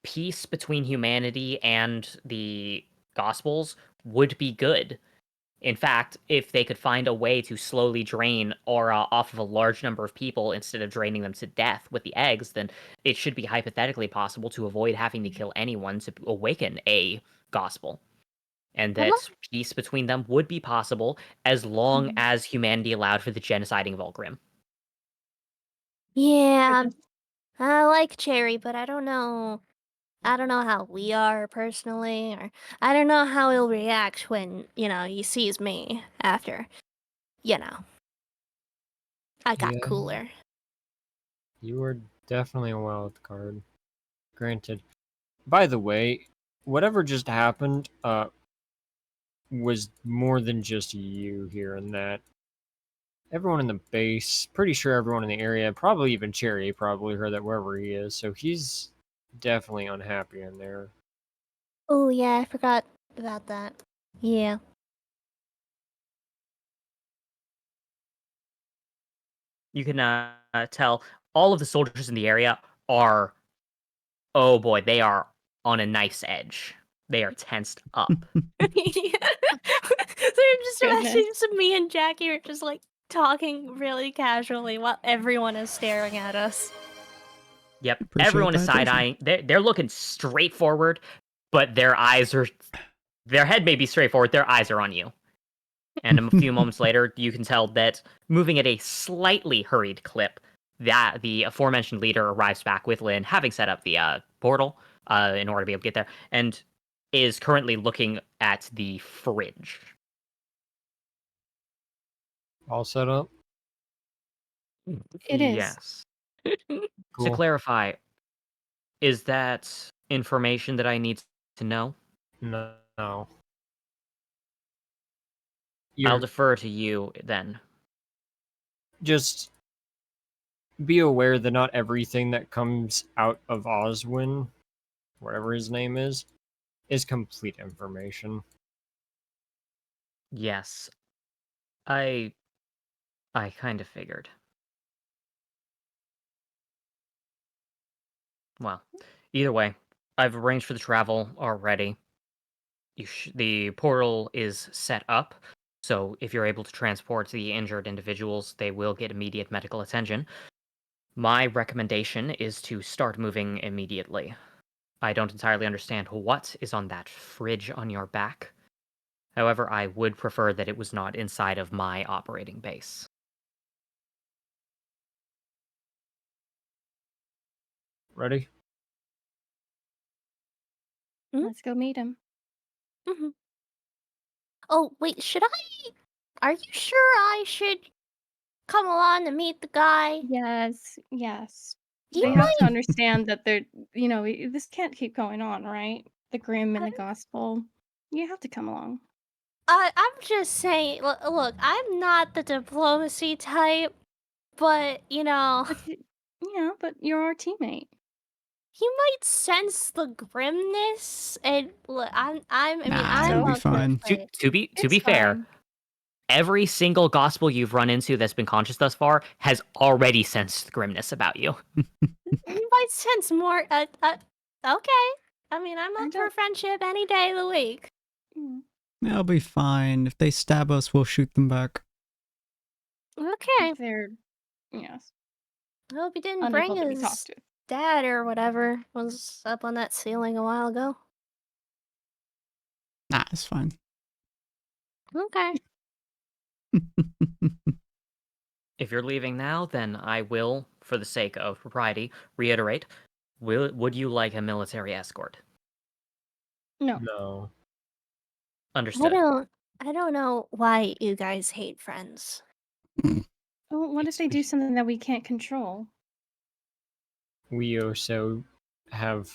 peace between humanity and the Gospels would be good. In fact, if they could find a way to slowly drain aura off of a large number of people instead of draining them to death with the eggs, then it should be hypothetically possible to avoid having to kill anyone to awaken a gospel. And that peace between them would be possible as long as humanity allowed for the genociding of all Grimm. Yeah, I like Cherry, but I don't know. I don't know how we are personally, or I don't know how he'll react when, he sees me after, I got Yeah. cooler. You are definitely a wild card. Granted. By the way, whatever just happened, was more than just you hearing that. Everyone in the base, pretty sure everyone in the area, probably even Cherry, probably heard that wherever he is, so he's definitely unhappy in there. Oh, yeah, I forgot about that. Yeah. You can tell all of the soldiers in the area are, oh boy, they are on a nice edge. They are tensed up. So I'm just imagining Goodness. some me and Jackie are just like talking really casually while everyone is staring at us. Yep, Appreciate everyone is the hydration. side-eyeing. They're looking straight forward, but their head may be straight forward, their eyes are on you. And a few moments later, you can tell that moving at a slightly hurried clip, that the aforementioned leader arrives back with Lynn, having set up the portal in order to be able to get there, and is currently looking at the fridge. All set up? It is. Yes. Cool. To clarify, is that information that I need to know? No. I'll You're defer to you then. just be aware that not everything that comes out of Oswin, whatever his name is complete information. Yes. I kind of figured. Well, either way, I've arranged for the travel already. The portal is set up, so if you're able to transport the injured individuals, they will get immediate medical attention. My recommendation is to start moving immediately. I don't entirely understand what is on that fridge on your back. However, I would prefer that it was not inside of my operating base. Ready? Let's go meet him. Mm-hmm. Oh, wait, are you sure I should come along to meet the guy? Yes, yes. Do They you have to mind? understand that this can't keep going on, right? The Grimm and the Gospel. You have to come along. I'm just saying. Look, I'm not the diplomacy type, but But you're our teammate. he might sense the grimness, and look, I mean, Nah, I'm it'll be not gonna fine. fight. To be It's fair, fine. every single gospel you've run into that's been conscious thus far has already sensed grimness about you. You might sense more. Okay. I mean, I'm I up for don't- friendship any day of the week. Mm. It'll be fine. If they stab us, we'll shoot them back. Okay. They're yes, I hope he didn't unable bring to be his talked to. dad or whatever was up on that ceiling a while ago. Nah, it's fine. Okay. If you're leaving now, then I will, for the sake of propriety, reiterate. Would you like a military escort? No. No. Understood. I don't know why you guys hate friends. Well, what if they do something that we can't control? We also have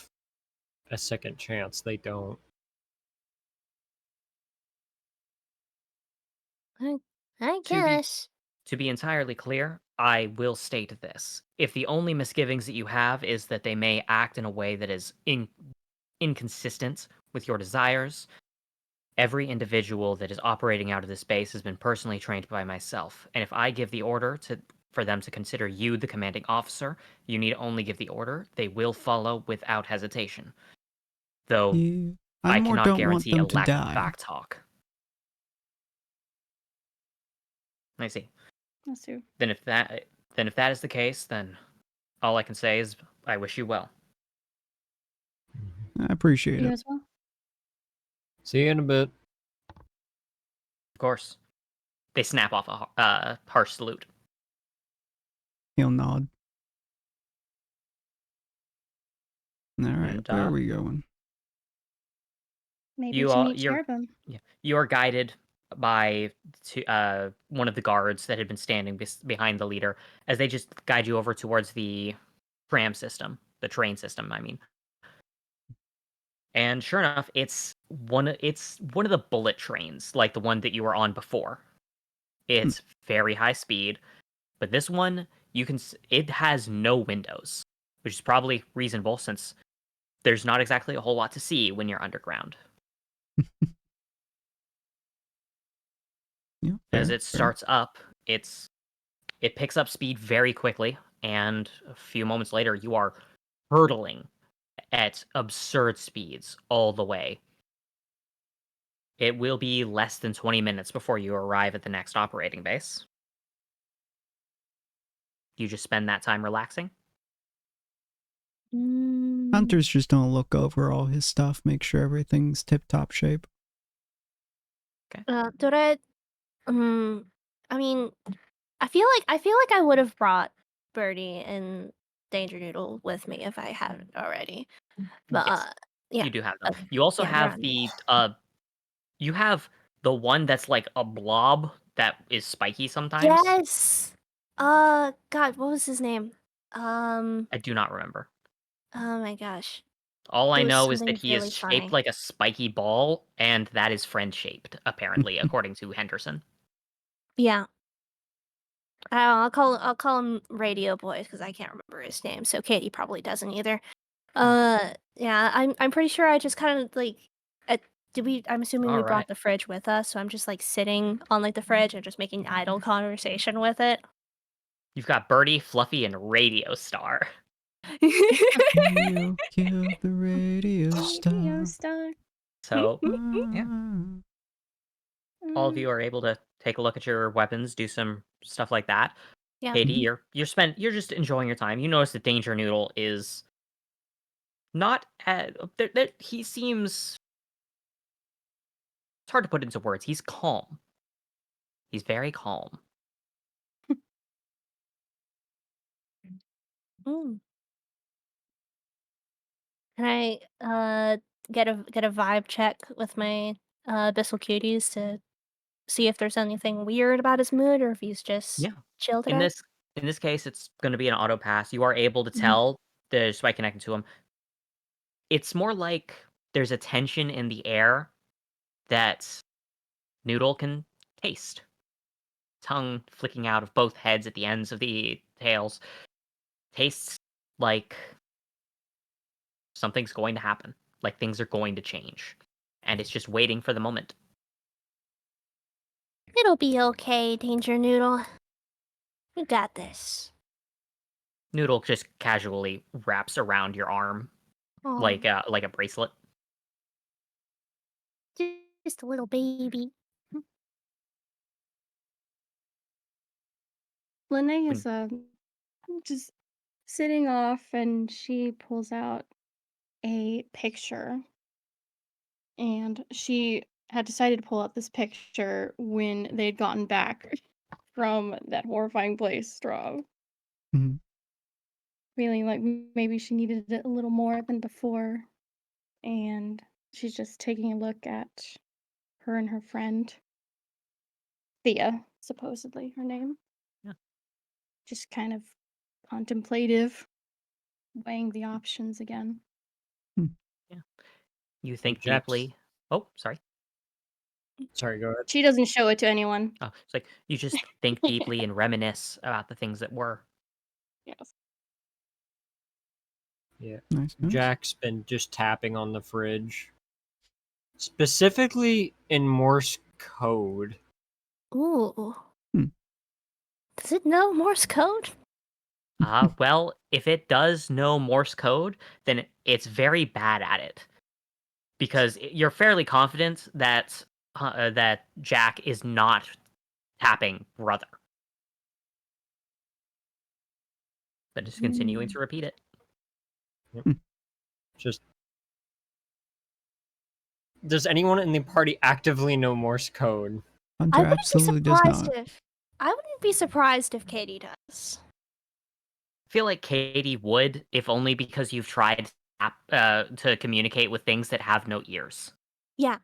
a second chance. They don't. I To be- guess. To be entirely clear, I will state this. If the only misgivings that you have is that they may act in a way that is inconsistent with your desires, every individual that is operating out of this base has been personally trained by myself. And if I give the order for them to consider you the commanding officer, you need only give the order. They will follow without hesitation. Though Yeah, I I more cannot don't want guarantee a them to lack of die. back talk. I see. Let's do. Then if that is the case, then all I can say is I wish you well. I appreciate You it. as well. See you in a bit. Of course. They snap off a harsh salute. He'll nod. All right, And, where are we going? Maybe You to are- meet you're- Cherubim. You are guided by one of the guards that had been standing behind the leader as they just guide you over towards the tram system, the train system, I mean. And sure enough, it's one of the bullet trains, like the one that you were on before. It's very high speed, but this one it has no windows, which is probably reasonable since there's not exactly a whole lot to see when you're underground. Yeah, As fair, it fair. starts up, it picks up speed very quickly, and a few moments later, you are hurtling at absurd speeds all the way. It will be less than 20 minutes before you arrive at the next operating base. You just spend that time relaxing. Hunter's just gonna look over all his stuff, make sure everything's tip-top shape. Dore, I mean, I feel like I would have brought Birdie and Danger Noodle with me if I hadn't already. But Yes, yeah. you do have them. You also yeah, have they're you have the one that's like a blob that is spiky sometimes. Yes. God, what was his name? I do not remember. Oh my gosh. All I It was know is something that he really is shaped funny. like a spiky ball, and that is friend-shaped, apparently, according to Henderson. Yeah. I'll call him Radio Boy because I can't remember his name. So Katie probably doesn't either. Yeah, I'm pretty sure I just kind of like I'm assuming we All right. brought the fridge with us, so I'm just like sitting on like the fridge and just making idle conversation with it. You've got Birdie, Fluffy, and Radio Star. You killed the radio Radio star. star. So Yeah. all of you are able to take a look at your weapons, do some stuff like that. Yeah. Katie, you're just enjoying your time. You notice that Danger Noodle is not he seems, it's hard to put into words. He's calm. He's very calm. Mm. Can I get a vibe check with my Bissell cuties to see if there's anything weird about his mood or if he's just Yeah. chill today? In this case, it's going to be an auto pass. You are able to Mhm. tell just by connecting to him. It's more like there's a tension in the air that Noodle can taste. Tongue flicking out of both heads at the ends of the tails. Tastes like something's going to happen. Like things are going to change. And it's just waiting for the moment. It'll be okay, Danger Noodle. You got this. Noodle just casually wraps around your arm Oh, like a bracelet. just a little baby. Lene is just sitting off, and she pulls out a picture. And she had decided to pull out this picture when they'd gotten back from that horrifying place, Straw. Mhm. Feeling like maybe she needed it a little more than before. And she's just taking a look at her and her friend. Thea, supposedly her name. Yeah. Just kind of contemplative, weighing the options again. Yeah. You think Jax- deeply. Oh, sorry. Sorry, go ahead. She doesn't show it to anyone. Oh, it's like you just think deeply and reminisce about the things that were. Yes. Yeah. Nice. Jack's been just tapping on the fridge. Specifically in Morse code. Ooh. Hmm. Does it know Morse code? Well, if it does know Morse code, then it's very bad at it. Because you're fairly confident that that Jack is not tapping brother. But just continuing to repeat it. Just does anyone in the party actively know Morse code? Hunter absolutely does not. I wouldn't be surprised if Katie does. I feel like Katie would, if only because you've tried to communicate with things that have no ears. Yeah.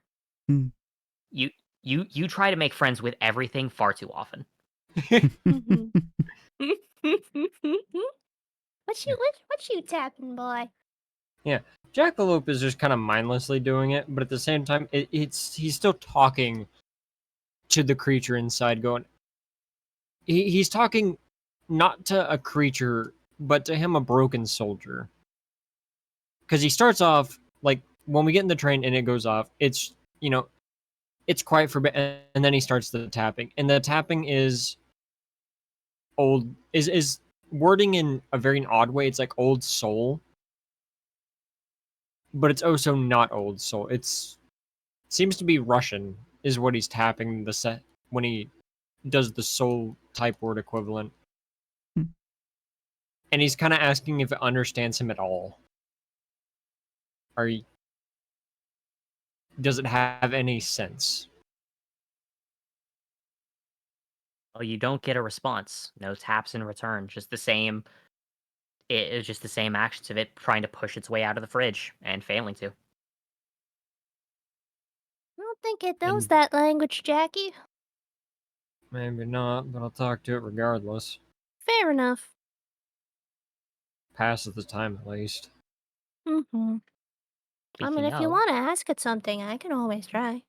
You try to make friends with everything far too often. Mhm. what you tapping, boy? Yeah, Jackalope is just kind of mindlessly doing it, but at the same time, he's still talking to the creature inside. He's talking not to a creature, but to him, a broken soldier. Because he starts off like when we get in the train and it goes off. It's it's quiet for a bit, and then he starts the tapping, and the tapping is old is wording in a very odd way. It's like old soul, but it's also not old soul. Seems to be Russian is what he's tapping the set when he does the soul type word equivalent. And he's kind of asking if it understands him at all. Does it have any sense? Well, you don't get a response. No taps in return. Just the same. It's just the same actions of it trying to push its way out of the fridge and failing to. I don't think it knows that language, Jackie. Maybe not, but I'll talk to it regardless. Fair enough. Passes the time at least. Mm-hmm. I mean, if you want to ask it something, I can always try.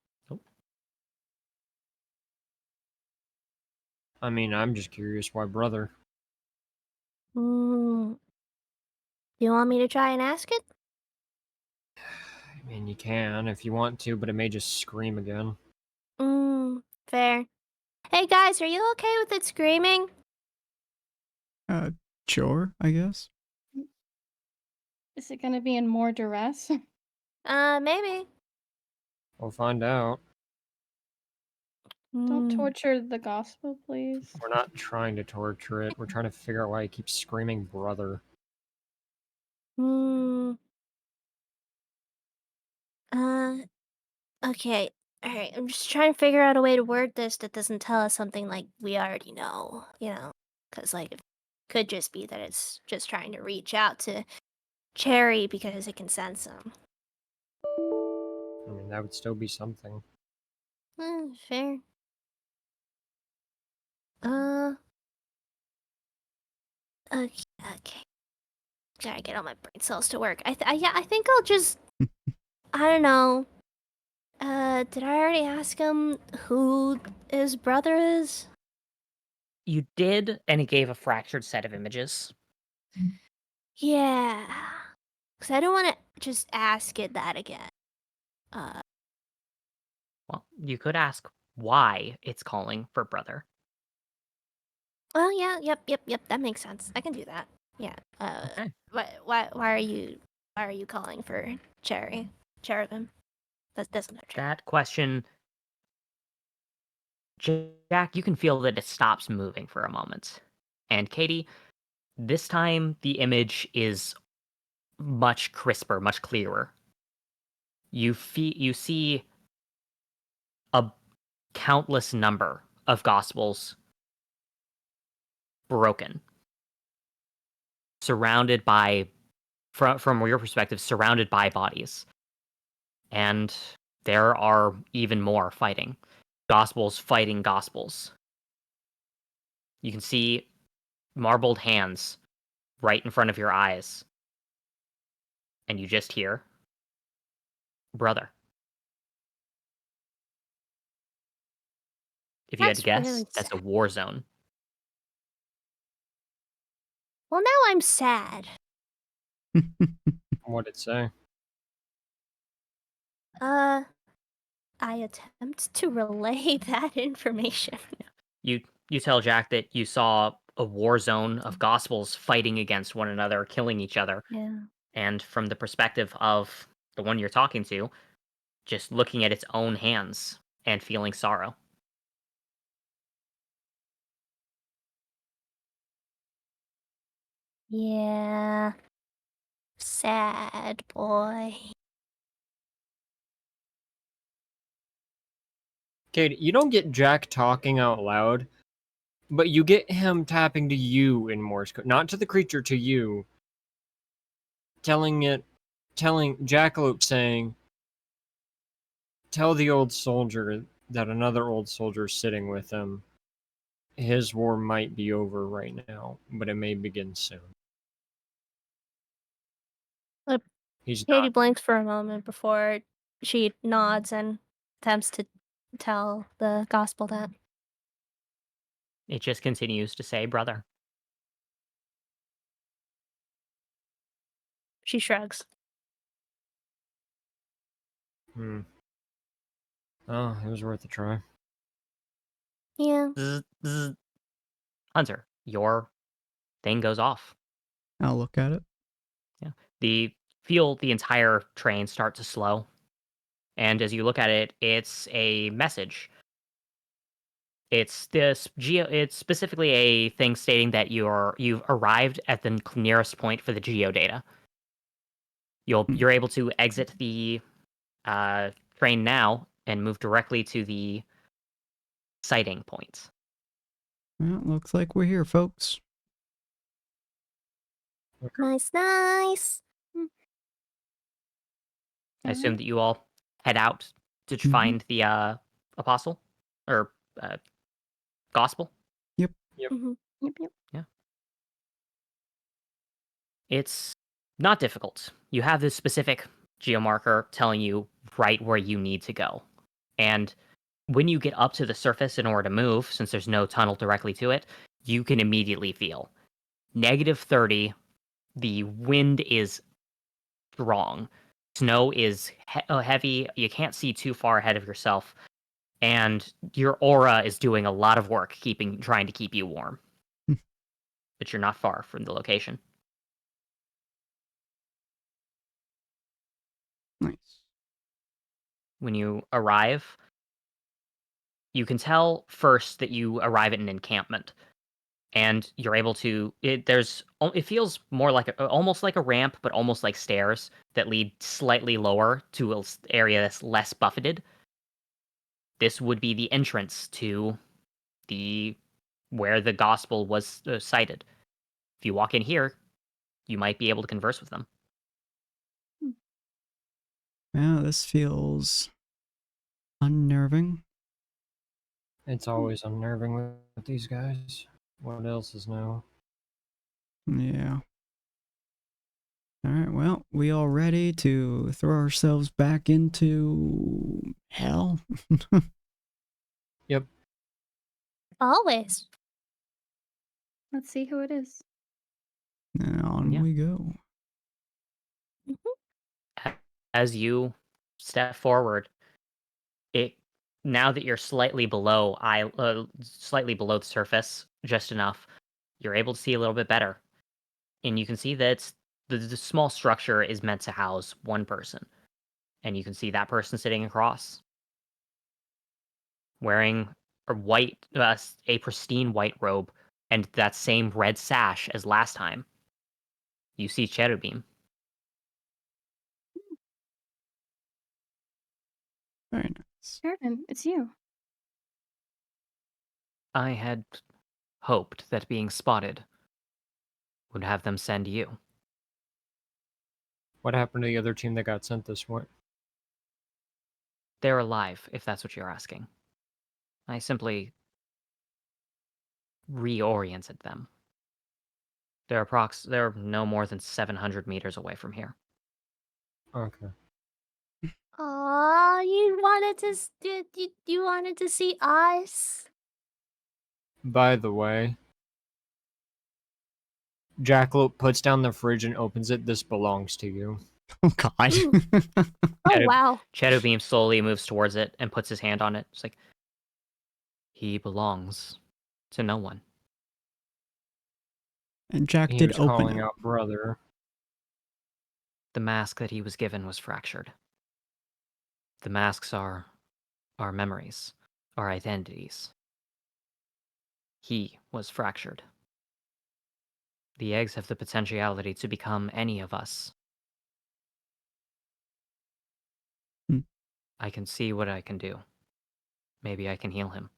I mean, I'm just curious why brother. Do you want me to try and ask it? I mean, you can if you want to, but it may just scream again. Fair. Hey guys, are you okay with it screaming? Sure, I guess. Is it going to be in more duress? Maybe. We'll find out. Don't torture the gospel, please. We're not trying to torture it. We're trying to figure out why it keeps screaming brother. Okay. Alright, I'm just trying to figure out a way to word this that doesn't tell us something like we already know, you know? Because, like, it could just be that it's just trying to reach out to Cherry because it can sense him. I mean, that would still be something. Fair. Okay. Gotta get all my brain cells to work. I think I'll just, I don't know, Did I already ask him who his brother is? You did, and he gave a fractured set of images. Yeah. Because I don't want to just ask it that again. Well, you could ask why it's calling for brother. Well, yeah, yep. That makes sense. I can do that. Yeah. Okay. Why are you calling for cherubim? That doesn't have cherubim. That question, Jack, you can feel that it stops moving for a moment. And Katie, this time the image is much crisper, much clearer. You see a countless number of gospels broken, surrounded by, from your perspective, surrounded by bodies. And there are even more fighting. Gospels fighting gospels. You can see marbled hands right in front of your eyes. And you just hear, brother. If you had to That's guess, really that's a sad. war zone. Well, now I'm sad. What'd it say? I attempt to relay that information. You tell Jack that you saw a war zone of gospels fighting against one another, killing each other. Yeah. And from the perspective of the one you're talking to, just looking at its own hands and feeling sorrow. Yeah. Sad boy. Katie, you don't get Jack talking out loud, but you get him tapping to you in Morse code, not to the creature, to you, telling Jackalope saying, "Tell the old soldier that another old soldier is sitting with him. His war might be over right now, but it may begin soon." Uh, He's Katie not. blinks for a moment before she nods and attempts to tell the gospel that. It just continues to say brother. She shrugs. Oh, it was worth a try. Yeah. Zzz, zzz. Hunter, your thing goes off. I'll look at it. Feel the entire train start to slow. And as you look at it, it's a message. It's specifically a thing stating that you've arrived at the nearest point for the geodata. You're able to exit the train now and move directly to the sighting point. Well, looks like we're here, folks. Nice. I assume that you all head out to find the apostle or gospel. Yep. Mm-hmm. Yep. Yeah. It's not difficult. You have this specific geomarker telling you right where you need to go. And when you get up to the surface in order to move, since there's no tunnel directly to it, you can immediately feel -30. The wind is strong. Snow is heavy. You can't see too far ahead of yourself. And your aura is doing a lot of work trying to keep you warm. But you're not far from the location. Nice. When you arrive, you can tell first that you arrive at an encampment, and you're able to. It feels more like almost like a ramp, but almost like stairs that lead slightly lower to an area that's less buffeted. This would be the entrance to the where the gospel was cited. If you walk in here, you might be able to converse with them. Yeah, this feels unnerving. It's always unnerving with these guys. What else is new? Yeah. All right, well, we all ready to throw ourselves back into hell? Yep. Always. Let's see who it is. And on Yeah. we go. As you step forward, now that you're slightly below the surface, just enough, you're able to see a little bit better, and you can see that the small structure is meant to house one person, and you can see that person sitting across, wearing a pristine white robe and that same red sash as last time. You see Cherubim. Very nice. Cherubim, it's you. I had hoped that being spotted would have them send you. What happened to the other team that got sent this way? They're alive, if that's what you're asking. I simply reoriented them. They're no more than 700 meters away from here. Okay. Aw, you wanted to see us? By the way, Jackalope puts down the fridge and opens it. This belongs to you. Oh, God. Oh, wow. Cherubim slowly moves towards it and puts his hand on it. It's like, he belongs to no one. And Jack He did was open calling it. out brother. The mask that he was given was fractured. The masks are our memories, our identities. He was fractured. The eggs have the potentiality to become any of us. Hmm. I can see what I can do. Maybe I can heal him.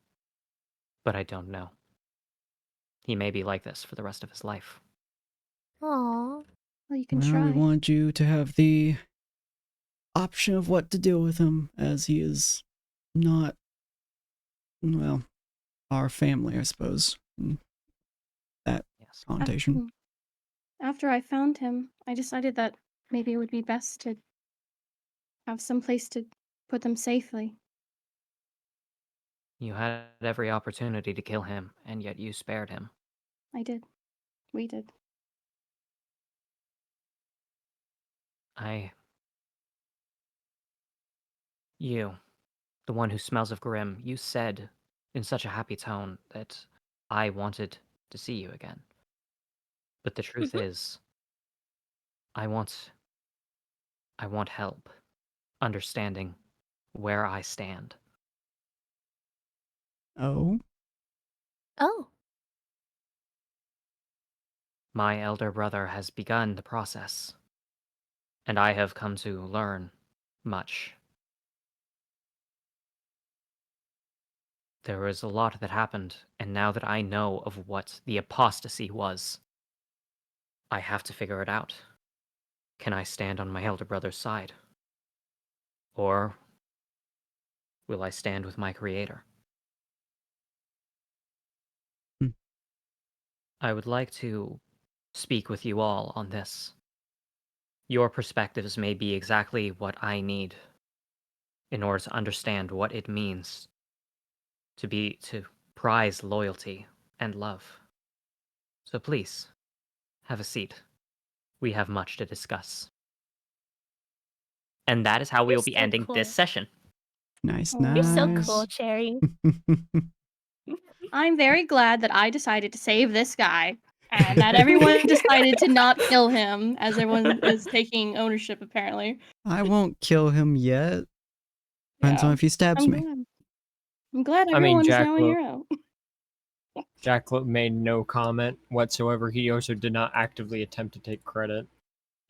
But I don't know. He may be like this for the rest of his life. Aw. Well, you can Well, try. we want you to have the option of what to do with him, as he is not, well, our family, I suppose. In that Yes. connotation. After I found him, I decided that maybe it would be best to have some place to put them safely. You had every opportunity to kill him, and yet you spared him. I did. We did. You, the one who smells of Grim, you said in such a happy tone that I wanted to see you again. But the truth is, I want help understanding where I stand. Oh? Oh. My elder brother has begun the process, and I have come to learn much. There was a lot that happened, and now that I know of what the apostasy was, I have to figure it out. Can I stand on my elder brother's side? Or will I stand with my creator? Hmm. I would like to speak with you all on this. Your perspectives may be exactly what I need in order to understand what it means to prize loyalty and love. So please, have a seat. We have much to discuss. And that is how we You're will be so ending cool. this session. Nice, Oh. nice. You're so cool, Cherry. I'm very glad that I decided to save this guy and that everyone decided to not kill him, as everyone is taking ownership, apparently. I won't kill him yet. Depends on if he stabs I'm me. glad. I'm glad I mean, everyone is now a Jackalope. hero. Jackalope made no comment whatsoever. He also did not actively attempt to take credit.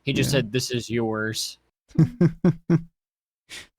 He just Yeah. said, "This is yours."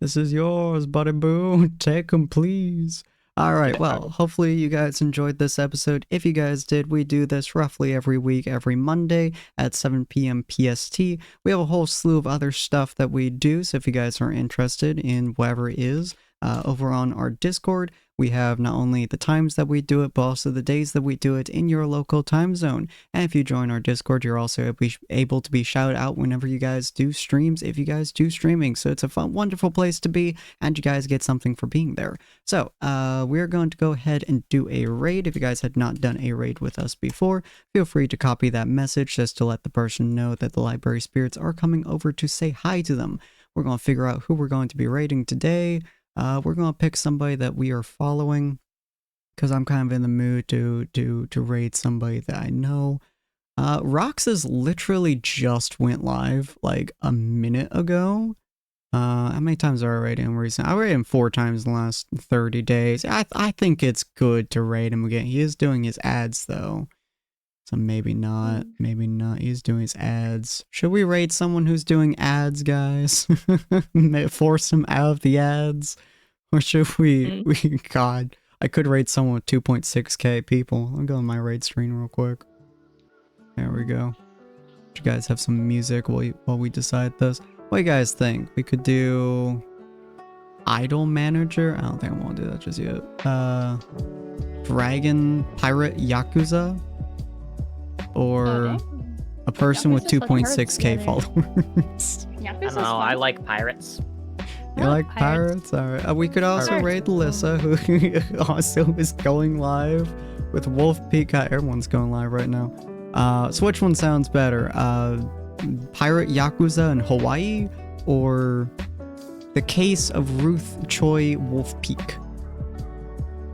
This is yours, buddy boo. Take him, please. All right, well, hopefully you guys enjoyed this episode. If you guys did, we do this roughly every week, every Monday at 7 p.m. PST. We have a whole slew of other stuff that we do, so if you guys are interested in whatever it is, over on our Discord, We have not only the times that we do it, but also the days that we do it in your local time zone. And if you join our Discord, you're also able to be shouted out whenever you guys do streams, if you guys do streaming. So it's a fun, wonderful place to be, and you guys get something for being there. So we're going to go ahead and do a raid. If you guys had not done a raid with us before, feel free to copy that message just to let the person know that the library spirits are coming over to say hi to them. We're going to figure out who we're going to be raiding today. We're going to pick somebody that we are following, because I'm kind of in the mood to raid somebody that I know. Roxas literally just went live like a minute ago. How many times are I raiding him recently? I raided him 4 times in the last 30 days. I think it's good to raid him again. He is doing his ads though. So maybe not. Maybe not. He's doing his ads. Should we raid someone who's doing ads, guys? Force him out of the ads? Or should we... God, I could raid someone with 2.6k people. I'll go on my raid screen real quick. There we go. You guys have some music while we decide this. What do you guys think? We could do... Idol Manager? I don't think I want to do that just yet. Dragon Pirate Yakuza? Or a person with 2.6k followers. I don't know, I like pirates. You like pirates? Alright. We could also raid Alyssa, who also is going live with Wolf Peak. God, everyone's going live right now. So which one sounds better? Pirate Yakuza in Hawaii, or The Case of Ruth Choi Wolf Peak?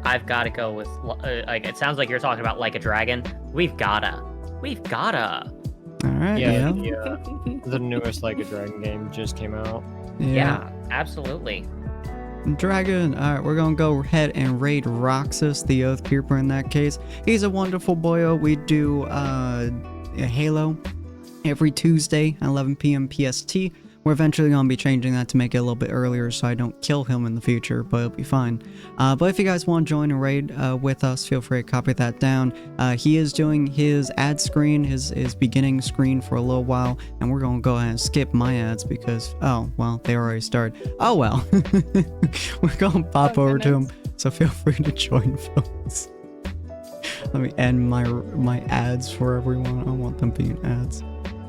I've got to go with, like, it sounds like you're talking about Like a Dragon. We've gotta. Alright, yeah. The newest Like a Dragon game just came out. Yeah, absolutely. Dragon. Alright, we're gonna go ahead and raid Roxas, the Oath Keeper in that case. He's a wonderful boyo. We do Halo every Tuesday at 11 p.m. PST. We're eventually going to be changing that to make it a little bit earlier so I don't kill him in the future, but it'll be fine. But if you guys want to join a raid with us, feel free to copy that down. He is doing his ad screen, his beginning screen for a little while, and we're going to go ahead and skip my ads because, oh, well, they already started. Oh, well. We're going to pop over to him, so feel free to join, folks. Let me end my ads for everyone. I want them being ads.